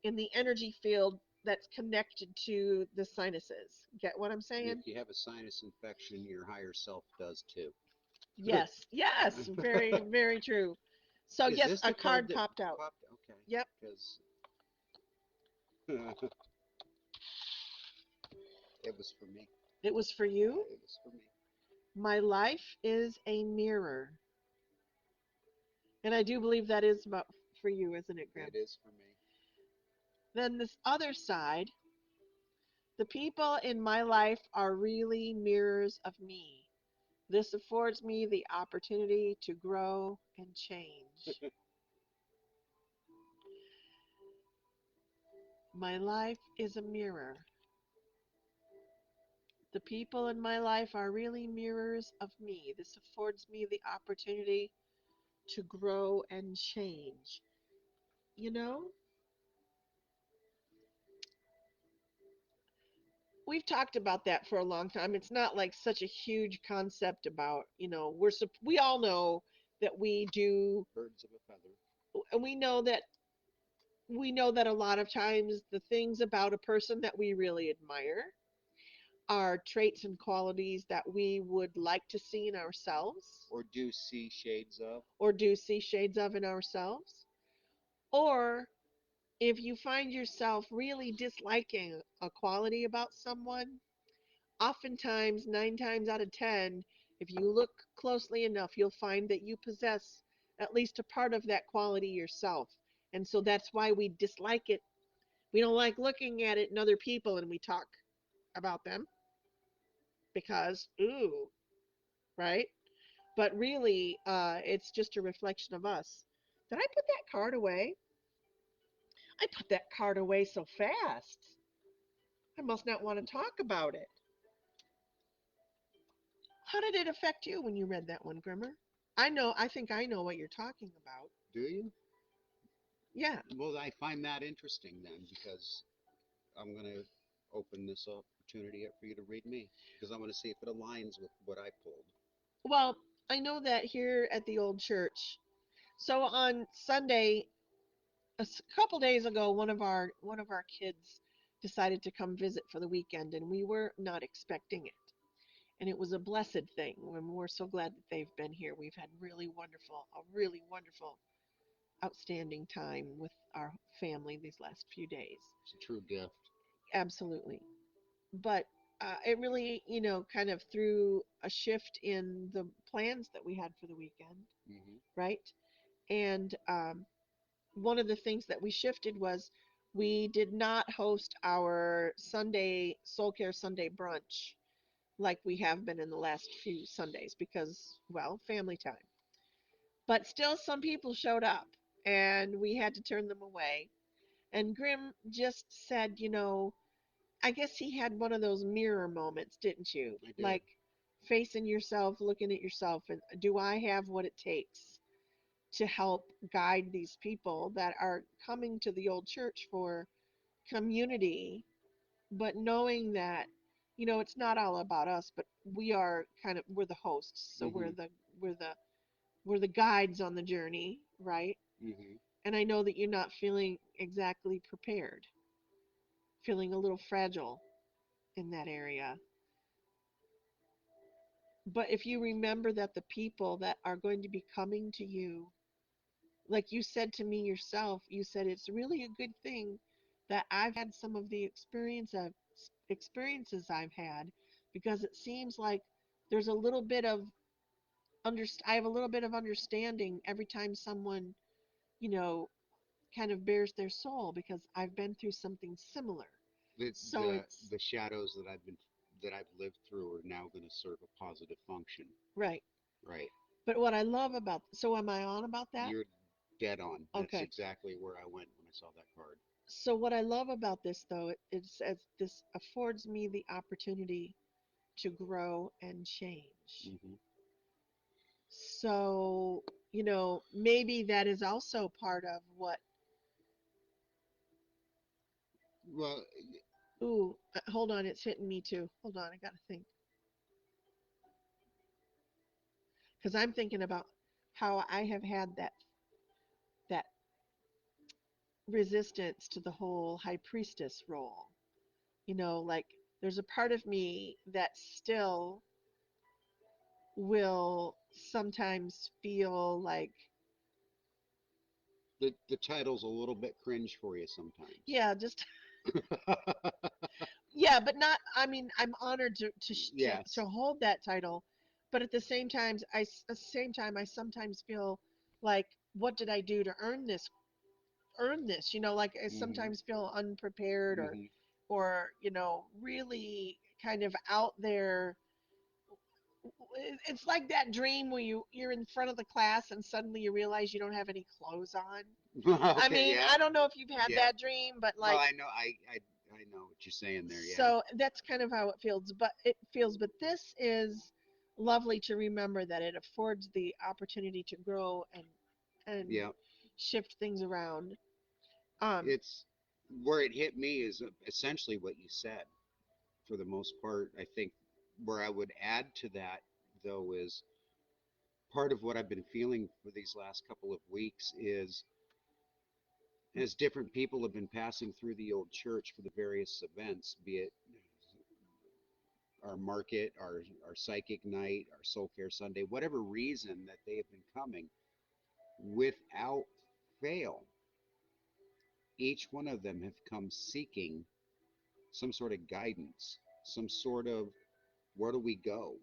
in the energy field that's connected to the sinuses. Get what I'm And if saying? you have a sinus infection, your higher self does too. Yes, yes, very, very true. So, Is yes, this a the card card that popped out. popped? Okay. Yep, Because it was for me. it was for you. It was for me. My life is a mirror. And I do believe that is about for you, isn't it, Grim? It is for me. Then this other side, the people in my life are really mirrors of me. This affords me the opportunity to grow and change. My life is a mirror. The people in my life are really mirrors of me. This affords me the opportunity to grow and change. You know, we've talked about that for a long time. It's not like such a huge concept about, we all know that we do, Birds of a feather. and we know that a lot of times the things about a person that we really admire are traits and qualities that we would like to see in ourselves Or do see shades of. or do see shades of in ourselves. Or if you find yourself really disliking a quality about someone, oftentimes, 9 times out of 10, if you look closely enough, you'll find that you possess at least a part of that quality yourself. And so that's why we dislike it. We don't like looking at it in other people and we talk about them because, ooh, right? But really, it's just a reflection of us. Did I put that card away? I put that card away so fast. I must not want to talk about it. How did it affect you when you read that one, Grimmer? I think I know what you're talking about. Do you? Yeah. Well, I find that interesting then because I'm going to open this opportunity up for you to read me because I want to see if it aligns with what I pulled. Well, I know that here at the old church. So on Sunday, couple days ago, one of our kids decided to come visit for the weekend, and we were not expecting it. And it was a blessed thing. And we're so glad that they've been here. We've had really wonderful, outstanding time with our family these last few days. It's a true gift. Absolutely. But it really, kind of threw a shift in the plans that we had for the weekend, Hmm. right? And one of the things that we shifted was we did not host our Sunday Soul Care Sunday brunch like we have been in the last few Sundays because, well, family time. But still, some people showed up and we had to turn them away. And Grymm just said, I guess he had one of those mirror moments, didn't you? I did. Like facing yourself, looking at yourself, and do I have what it takes to help guide these people that are coming to the old church for community, but knowing that, it's not all about us, but we're the hosts, so Hmm. we're the we're the guides on the journey, right? Hmm. And I know that you're not feeling exactly prepared, feeling a little fragile in that area. But if you remember that the people that are going to be coming to you, like you said to me yourself, you said it's really a good thing that I've had some of the experiences I've had because it seems like there's a little bit of I have a little bit of understanding every time someone, you know, kind of bears their soul because I've been through something similar. The, So the it's the shadows that I've lived through are now going to serve a positive function. right. Right. But what I love about, so am I on about that? You're dead on. That's Okay. exactly where I went when I saw that card. So what I love about this though, it says this affords me the opportunity to grow and change. Hmm. So, maybe that is also part of what, Well, ooh, hold on, it's hitting me too. Hold on, I got to think. Because I'm thinking about how I have had that resistance to the whole high priestess role. Like there's a part of me that still will sometimes feel like, the title's a little bit cringe for you sometimes. yeah, just yeah, but not. I mean, I'm honored to Yes. hold that title, but at the same time, I sometimes feel like, what did I do to earn this? Like I Hmm. sometimes feel unprepared Hmm. or really kind of out there. It's like that dream where you're in front of the class and suddenly you realize you don't have any clothes on. I Okay. mean, Yeah. I don't know if you've had Yeah. that dream, but Well, like, I know. I know what you're saying there. Yeah. so that's kind of how it feels, but this is lovely to remember that it affords the opportunity to grow and Yeah. shift things around. Um, It's where it hit me is essentially what you said. For the most part, I think where I would add to that though is part of what I've been feeling for these last couple of weeks is as different people have been passing through the old church for the various events, be it our market, our psychic night, our soul care Sunday, whatever reason that they have been coming, without fail, each one of them have come seeking some sort of guidance, some sort of where do we go?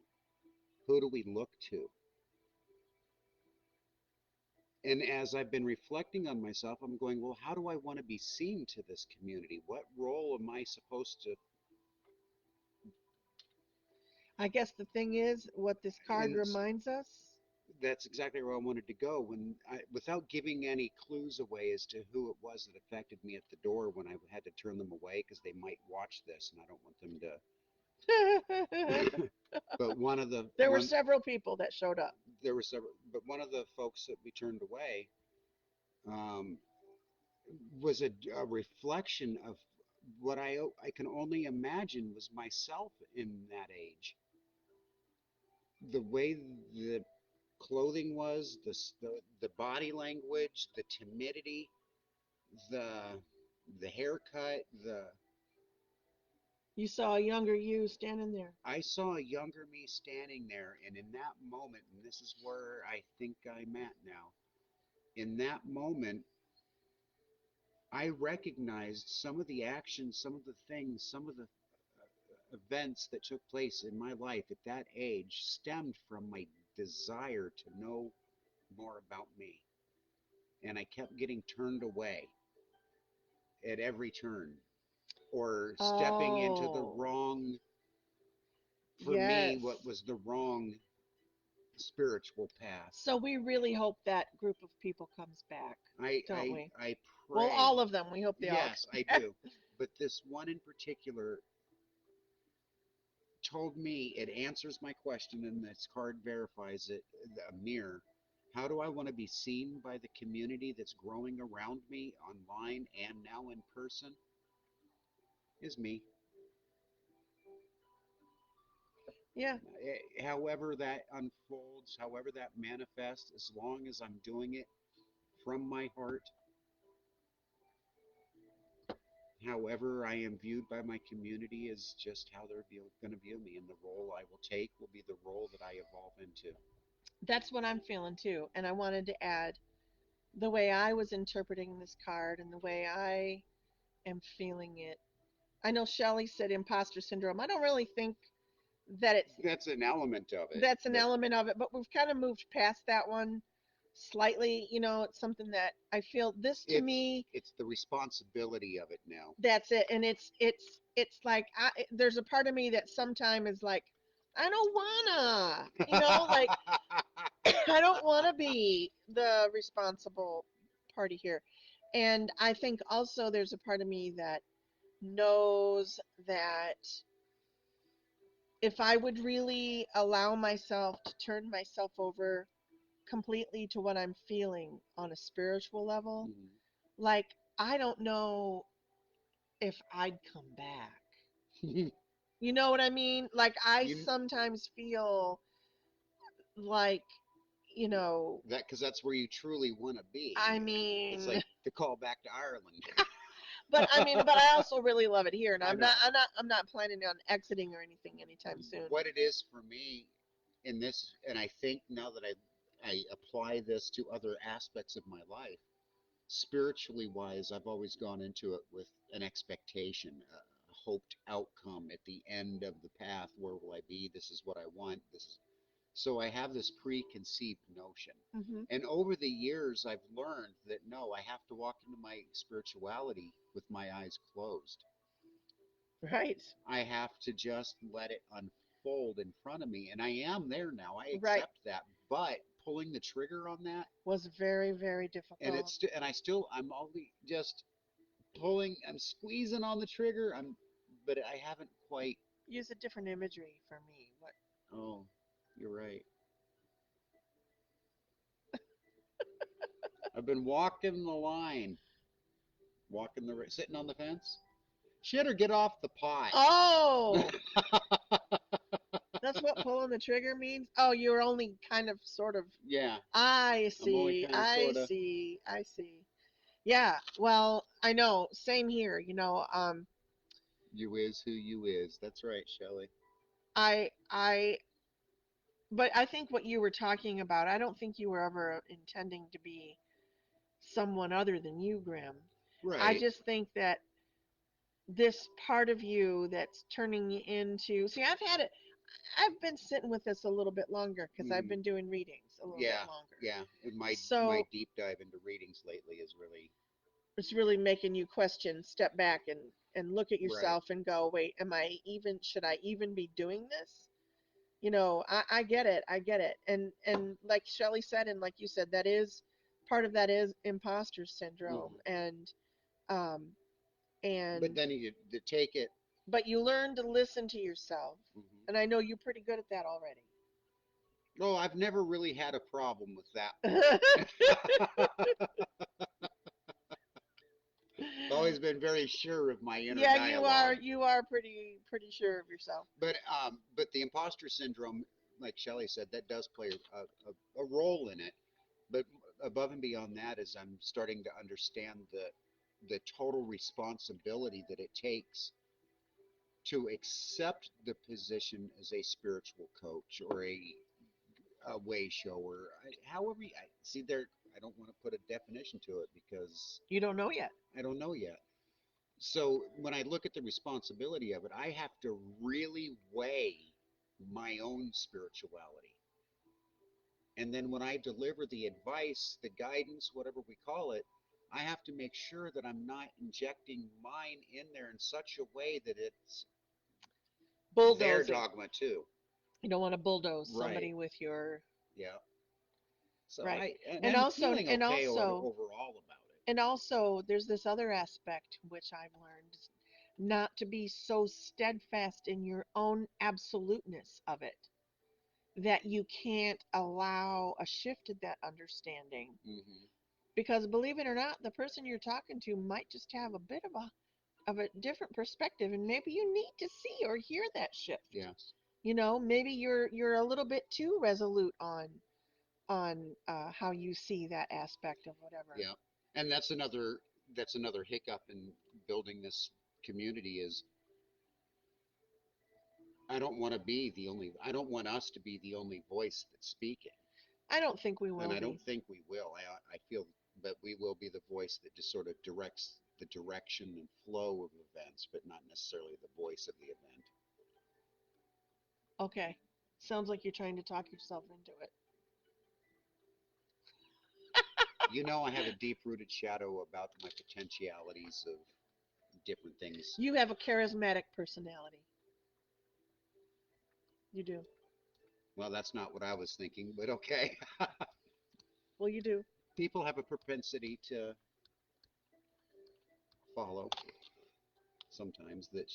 Who do we look to? And as I've been reflecting on myself, I'm going, well, how do I want to be seen to this community? What role am I supposed to? I guess the thing is, what this card And reminds us. that's exactly where I wanted to go without giving any clues away as to who it was that affected me at the door when I had to turn them away because they might watch this and I don't want them to. But There were several people that showed up. there were several, but one of the folks that we turned away, um, was a reflection of what I can only imagine was myself in that age. The way the clothing was, the body language, the timidity, the the haircut, the You saw a younger you standing there. I saw a younger me standing there, and in that moment, and this is where I think I'm at now, in that moment, I recognized some of the actions, some of the things, some of the events that took place in my life at that age stemmed from my desire to know more about me. And I kept getting turned away at every turn or stepping into the Oh, wrong, for me, what yes. was the wrong spiritual path. So we really hope that group of people comes back, I, don't I, we? I Well, pray. all of them. We hope they all Yes, come I back. do. But this one in particular told me it answers my question, and this card verifies it, a mirror. How do I want to be seen by the community that's growing around me online and now in person? Is me. Yeah, However that unfolds, however that manifests, as long as I'm doing it from my heart, however I am viewed by my community is just how they're going to view me, and the role I will take will be the role that I evolve into. that's what I'm feeling too. And I wanted to add the way I was interpreting this card and the way I am feeling it. I know Shelley said imposter syndrome. I don't really think that That's an element of it, that's an but element of it, but we've kind of moved past that one slightly. It's something that I feel this to it's me, it's the responsibility of it now. that's it. And it's like there's a part of me that sometimes is like, I don't wanna, like I don't want to be the responsible party here. And I think also there's a part of me that knows that if I would really allow myself to turn myself over completely to what I'm feeling on a spiritual level, Mhm. like I don't know if I'd come back. You know what I mean? Like I You sometimes feel like, you know, that because that's where you truly want to be. I It's mean, like the call back to Ireland. but I also really love it here, and I I'm not know. I'm not I'm not planning on exiting or anything anytime soon. What it is for me in this, and I think now that I apply this to other aspects of my life, spiritually wise, I've always gone into it with an expectation, a hoped outcome at the end of the path. Where will I be? This is what I want. This is so I have this preconceived notion. Hmm. And over the years, I've learned that no, I have to walk into my spirituality with my eyes closed. Right, I have to just let it unfold in front of me. And I am there now. I right. accept that. But pulling the trigger on that, Was very, very and difficult. I'm only just I'm squeezing on the trigger. But I haven't quite. Use a different imagery for me. What? Oh, you're right. I've been walking the line, sitting on the fence. Shit or get off the pot. Oh, that's what pulling the trigger means. Oh, you're only kind of, sort of. Yeah, I I'm only see. kind of I sort of. see. I see. Yeah. Well, I know. Same here. You is who you is. That's right, Shelley. I but I think what you were talking about, I don't think you were ever intending to be someone other than you, Grim. I Right. just think that this part of you that's turning into, see, I've been sitting with this a little bit longer because I've Mm, been doing readings a little bit yeah, longer. yeah. And my So deep dive into readings lately is really it's really making you question, step back and look at right. yourself and go, wait, should I even be doing this? I get it. I get it. And like Shelley said, and like you said, that is part of that is imposter syndrome. Hmm. Um, But and, then you to take it. but you learn to listen to yourself. Hmm. And I know you're pretty good at that already. Oh, I've never really had a problem with that part. I've always been very sure of my inner Yeah, you are. dialogue. You are pretty sure of yourself. But the imposter syndrome, like Shelley said, that does play a role in it. But above and beyond that is I'm starting to understand the total responsibility that it takes to accept the position as a spiritual coach or a way shower. However, see there, I don't want to put a definition to it because You don't know yet. I don't know yet. So when I look at the responsibility of it, I have to really weigh my own spirituality. And then when I deliver the advice, the guidance, whatever we call it, I have to make sure that I'm not injecting mine in there in such a way that it's their Bulldozing. dogma too. You don't want to bulldoze Right. somebody with your Yeah. So right. and And I'm also feeling and okay also overall about it. and also there's this other aspect which I've learned not to be so steadfast in your own absoluteness of it that you can't allow a shift in that understanding. Hmm. Because believe it or not, the person you're talking to might just have a bit of a different perspective, and maybe you need to see or hear that shift. Yes. Maybe you're a little bit too resolute on how you see that aspect of whatever. Yeah. And that's another hiccup in building this community is I don't want us to be the only voice that's speaking. I don't think we And will I don't be. think we will. I feel that we will be the voice that just sort of directs the direction and flow of events, but not necessarily the voice of the event. Okay. Sounds like you're trying to talk yourself into it. I have a deep rooted shadow about my potentialities of different things. You have a charismatic personality. You do. Well, that's not what I was thinking, but okay. Well, you do. People have a propensity to follow sometimes that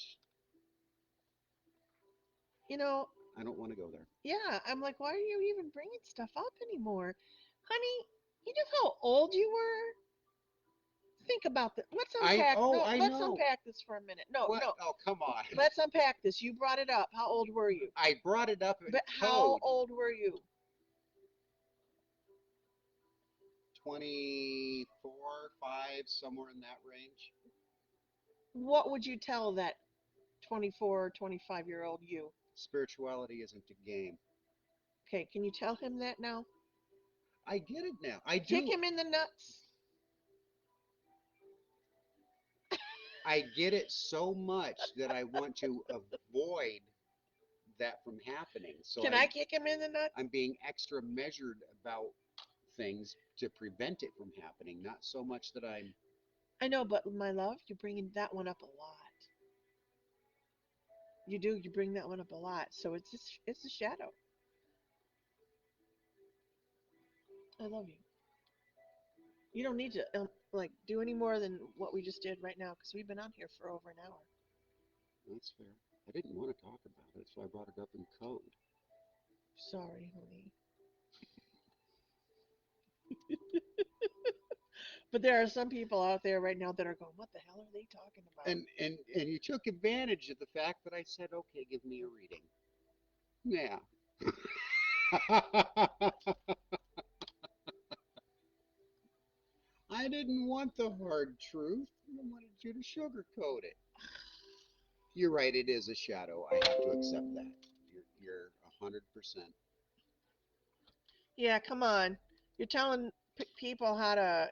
You know, I don't want to go there. yeah, I'm like, why are you even bringing stuff up anymore? Honey, you know how old you were? Think about that. Let's unpack. No, I let's know. unpack this for a minute. No, What? no. Oh, come on. Let's unpack this. You brought it up. How old were you? I brought it up in But how code old were you? 24, 5, somewhere in that range. What would you tell that 24 or 25-year-old you? Spirituality isn't a game. Okay, can you tell him that now? I get it now. I Kick do. him in the nuts. I get it so much that I want to avoid that from happening. So Can I kick him in the nuts? I'm being extra measured about things to prevent it from happening, not so much that I'm I know, but my love, you're bringing that one up a lot. You do. You bring that one up a lot. So it's a shadow. I love you. You don't need to like do any more than what we just did right now because we've been on here for over an hour. that's fair. I didn't want to talk about it, so I brought it up in code. Sorry, honey. But there are some people out there right now that are going, "What the hell are they talking about?" And you took advantage of the fact that I said, okay, give me a reading. Yeah. I didn't want the hard truth. I wanted you to sugarcoat it. You're right. It is a shadow. I have to accept that. You're 100%. Yeah, come on. You're telling people how to,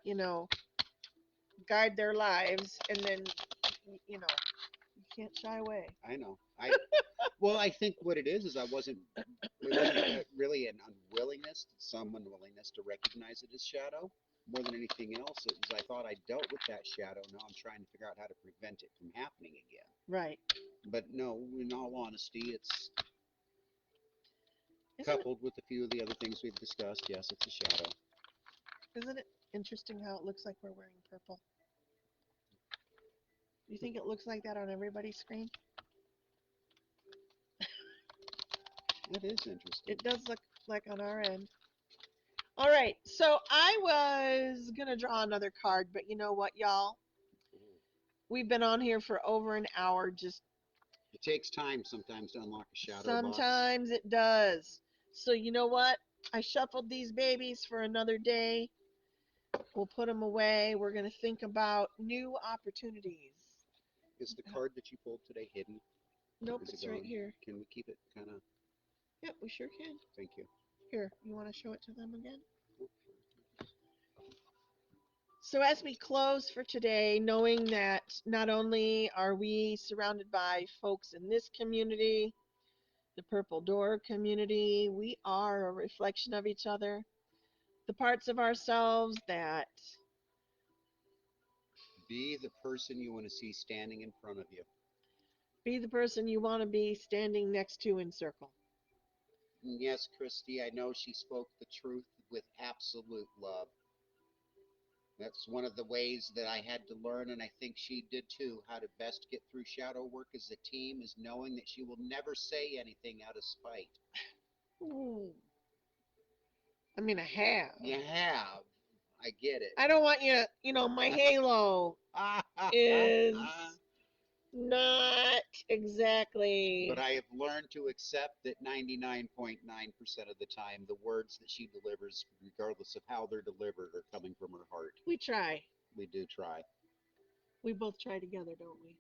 guide their lives, and then, you can't shy away. I know. I think what it is I wasn't. It wasn't really an unwillingness, some unwillingness to recognize it as shadow. More than anything else, it was I thought I dealt with that shadow. Now I'm trying to figure out how to prevent it from happening again. Right. But no, in all honesty, it's Isn't it? coupled with a few of the other things we've discussed. Yes, it's a shadow. Isn't it interesting how it looks like we're wearing purple? You think it looks like that on everybody's screen? That is interesting. It does look like on our end. All right, so I was gonna draw another card, but you know what, y'all? We've been on here for over an hour. Just It takes time sometimes to unlock a shadow box. sometimes it does. So you know what? I shuffled these babies for another day. We'll put them away. We're going to think about new opportunities. Is the card that you pulled today hidden? Nope, Is it it's right gone? here. Can we keep it kind of? Yep, we sure can. Thank you. Here, you want to show it to them again? So, as we close for today, knowing that not only are we surrounded by folks in this community, the Purple Door community, we are a reflection of each other. The parts of ourselves that Be the person you want to see standing in front of you. be the person you want to be standing next to in circle. And yes, Christy, I know she spoke the truth with absolute love. That's one of the ways that I had to learn, and I think she did too, how to best get through shadow work as a team is knowing that she will never say anything out of spite. Ooh. I mean, I have. You have. I get it. I don't want you to, my halo is not But exactly. I have learned to accept that 99.9% of the time, the words that she delivers, regardless of how they're delivered, are coming from her heart. We try. We do try. We both try together, don't we?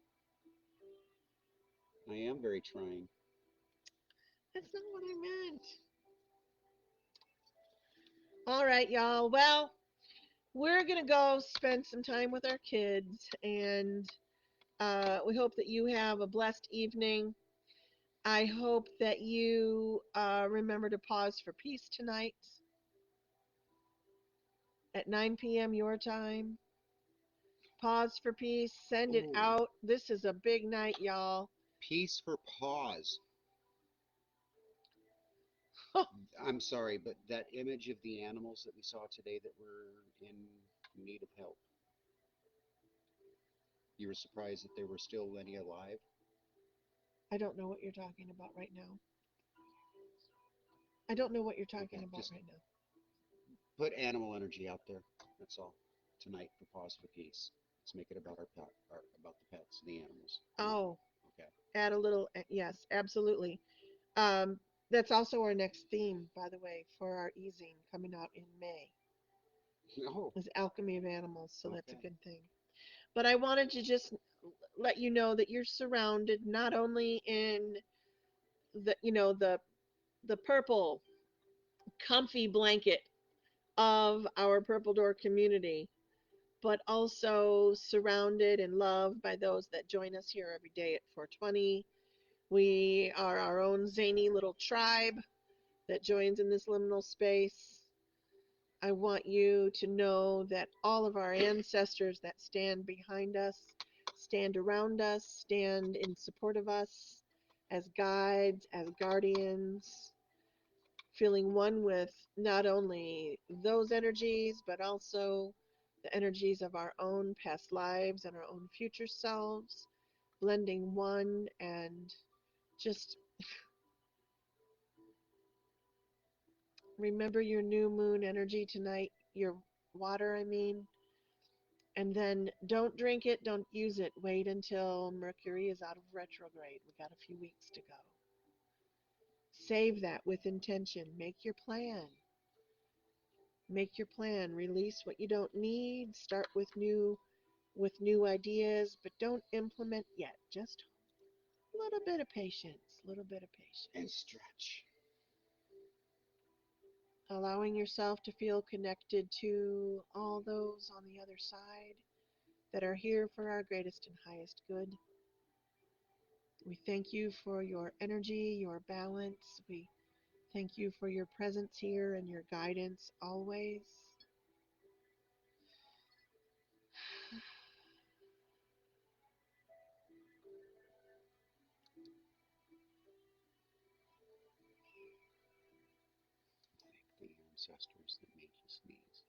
I am very trying. That's not what I meant. All right, y'all. Well, we're going to go spend some time with our kids, and we hope that you have a blessed evening. I hope that you remember to pause for peace tonight at 9 p.m. your time. Pause for peace. Send it Ooh, out. This is a big night, y'all. peace for pause. I'm sorry, but that image of the animals that we saw today that were in need of help, you were surprised that there were still any alive? I don't know what you're talking about right now. I don't know what you're talking Okay, about just right now. put animal energy out there. That's all. Tonight for Pause for Peace. Let's make it about about the pets and the animals. Oh, Okay. add a little, yes, absolutely. Um, that's also our next theme, by the way, for our easing coming out in May Oh, is alchemy of animals. So that's a okay. good thing. But I wanted to just let you know that you're surrounded not only in the purple comfy blanket of our Purple Door community, but also surrounded and loved by those that join us here every day at 420. We are our own zany little tribe that joins in this liminal space. I want you to know that all of our ancestors that stand behind us, stand around us, stand in support of us as guides, as guardians, feeling one with not only those energies, but also the energies of our own past lives and our own future selves, blending one and just remember your new moon energy tonight, your water, I mean, and then don't drink it, don't use it. Wait until Mercury is out of retrograde. We got a few weeks to go. Save that with intention. Make your plan. Make your plan. Release what you don't need. Start with new ideas, but don't implement yet. Just a little bit of patience, a little bit of And patience. stretch. Allowing yourself to feel connected to all those on the other side that are here for our greatest and highest good. We thank you for your energy, your balance. We thank you for your presence here and your guidance always. The ancestors that made you sneeze.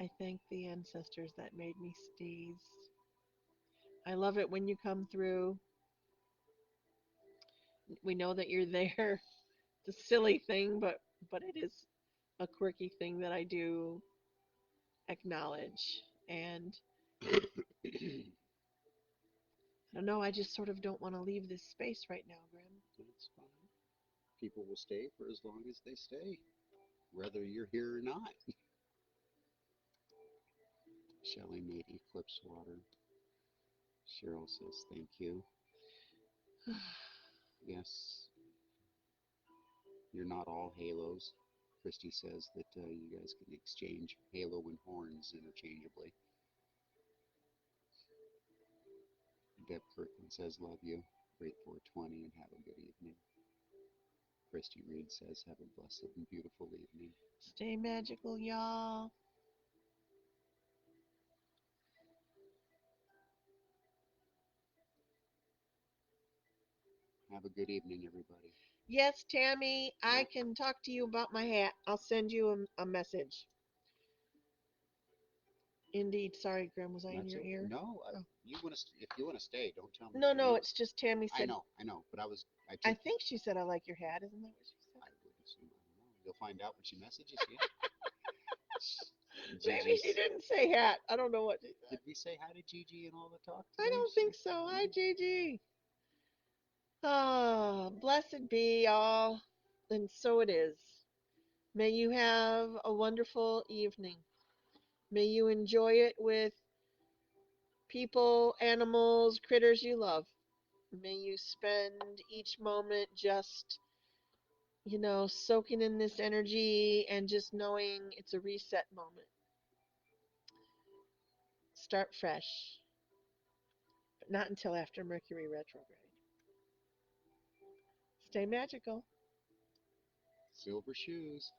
I thank the ancestors that made me sneeze. I love it when you come through. We know that you're there. It's a silly thing, but it is a quirky thing that I do acknowledge. And I don't know, I just sort of don't want to leave this space right now, Grim. That's fine. People will stay for as long as they stay, whether you're here or not. Shelley made Eclipse water. Cheryl says thank you. Yes, you're not all halos. Christy says that you guys can exchange halo and horns interchangeably. Deb Kirkland says love you. Great 420 and have a good evening. Christy Reed says have a blessed and beautiful evening. Stay magical, y'all. Have a good evening, everybody. Yes, Tammy, I Oh, can talk to you about my hat. I'll send you a message. Indeed. Sorry, Grim. Was I in that's your okay. ear? No, Oh. you want to. If you want to stay, don't tell me No, to no, leave. it's just Tammy said, I know, but I I took. think she said I like your hat. Isn't that what she said? I would assume. I don't know. You'll find out when she messages you. Maybe she Gigi's. didn't say hat. I don't know what she said. Did we say hi to Gigi and all the talk I today? don't think so. Hi, Gigi. Ah, blessed be all. And so it is. May you have a wonderful evening. May you enjoy it with people, animals, critters you love. May you spend each moment just, soaking in this energy and just knowing it's a reset moment. Start fresh, but not until after Mercury retrograde. Stay magical. Silver shoes.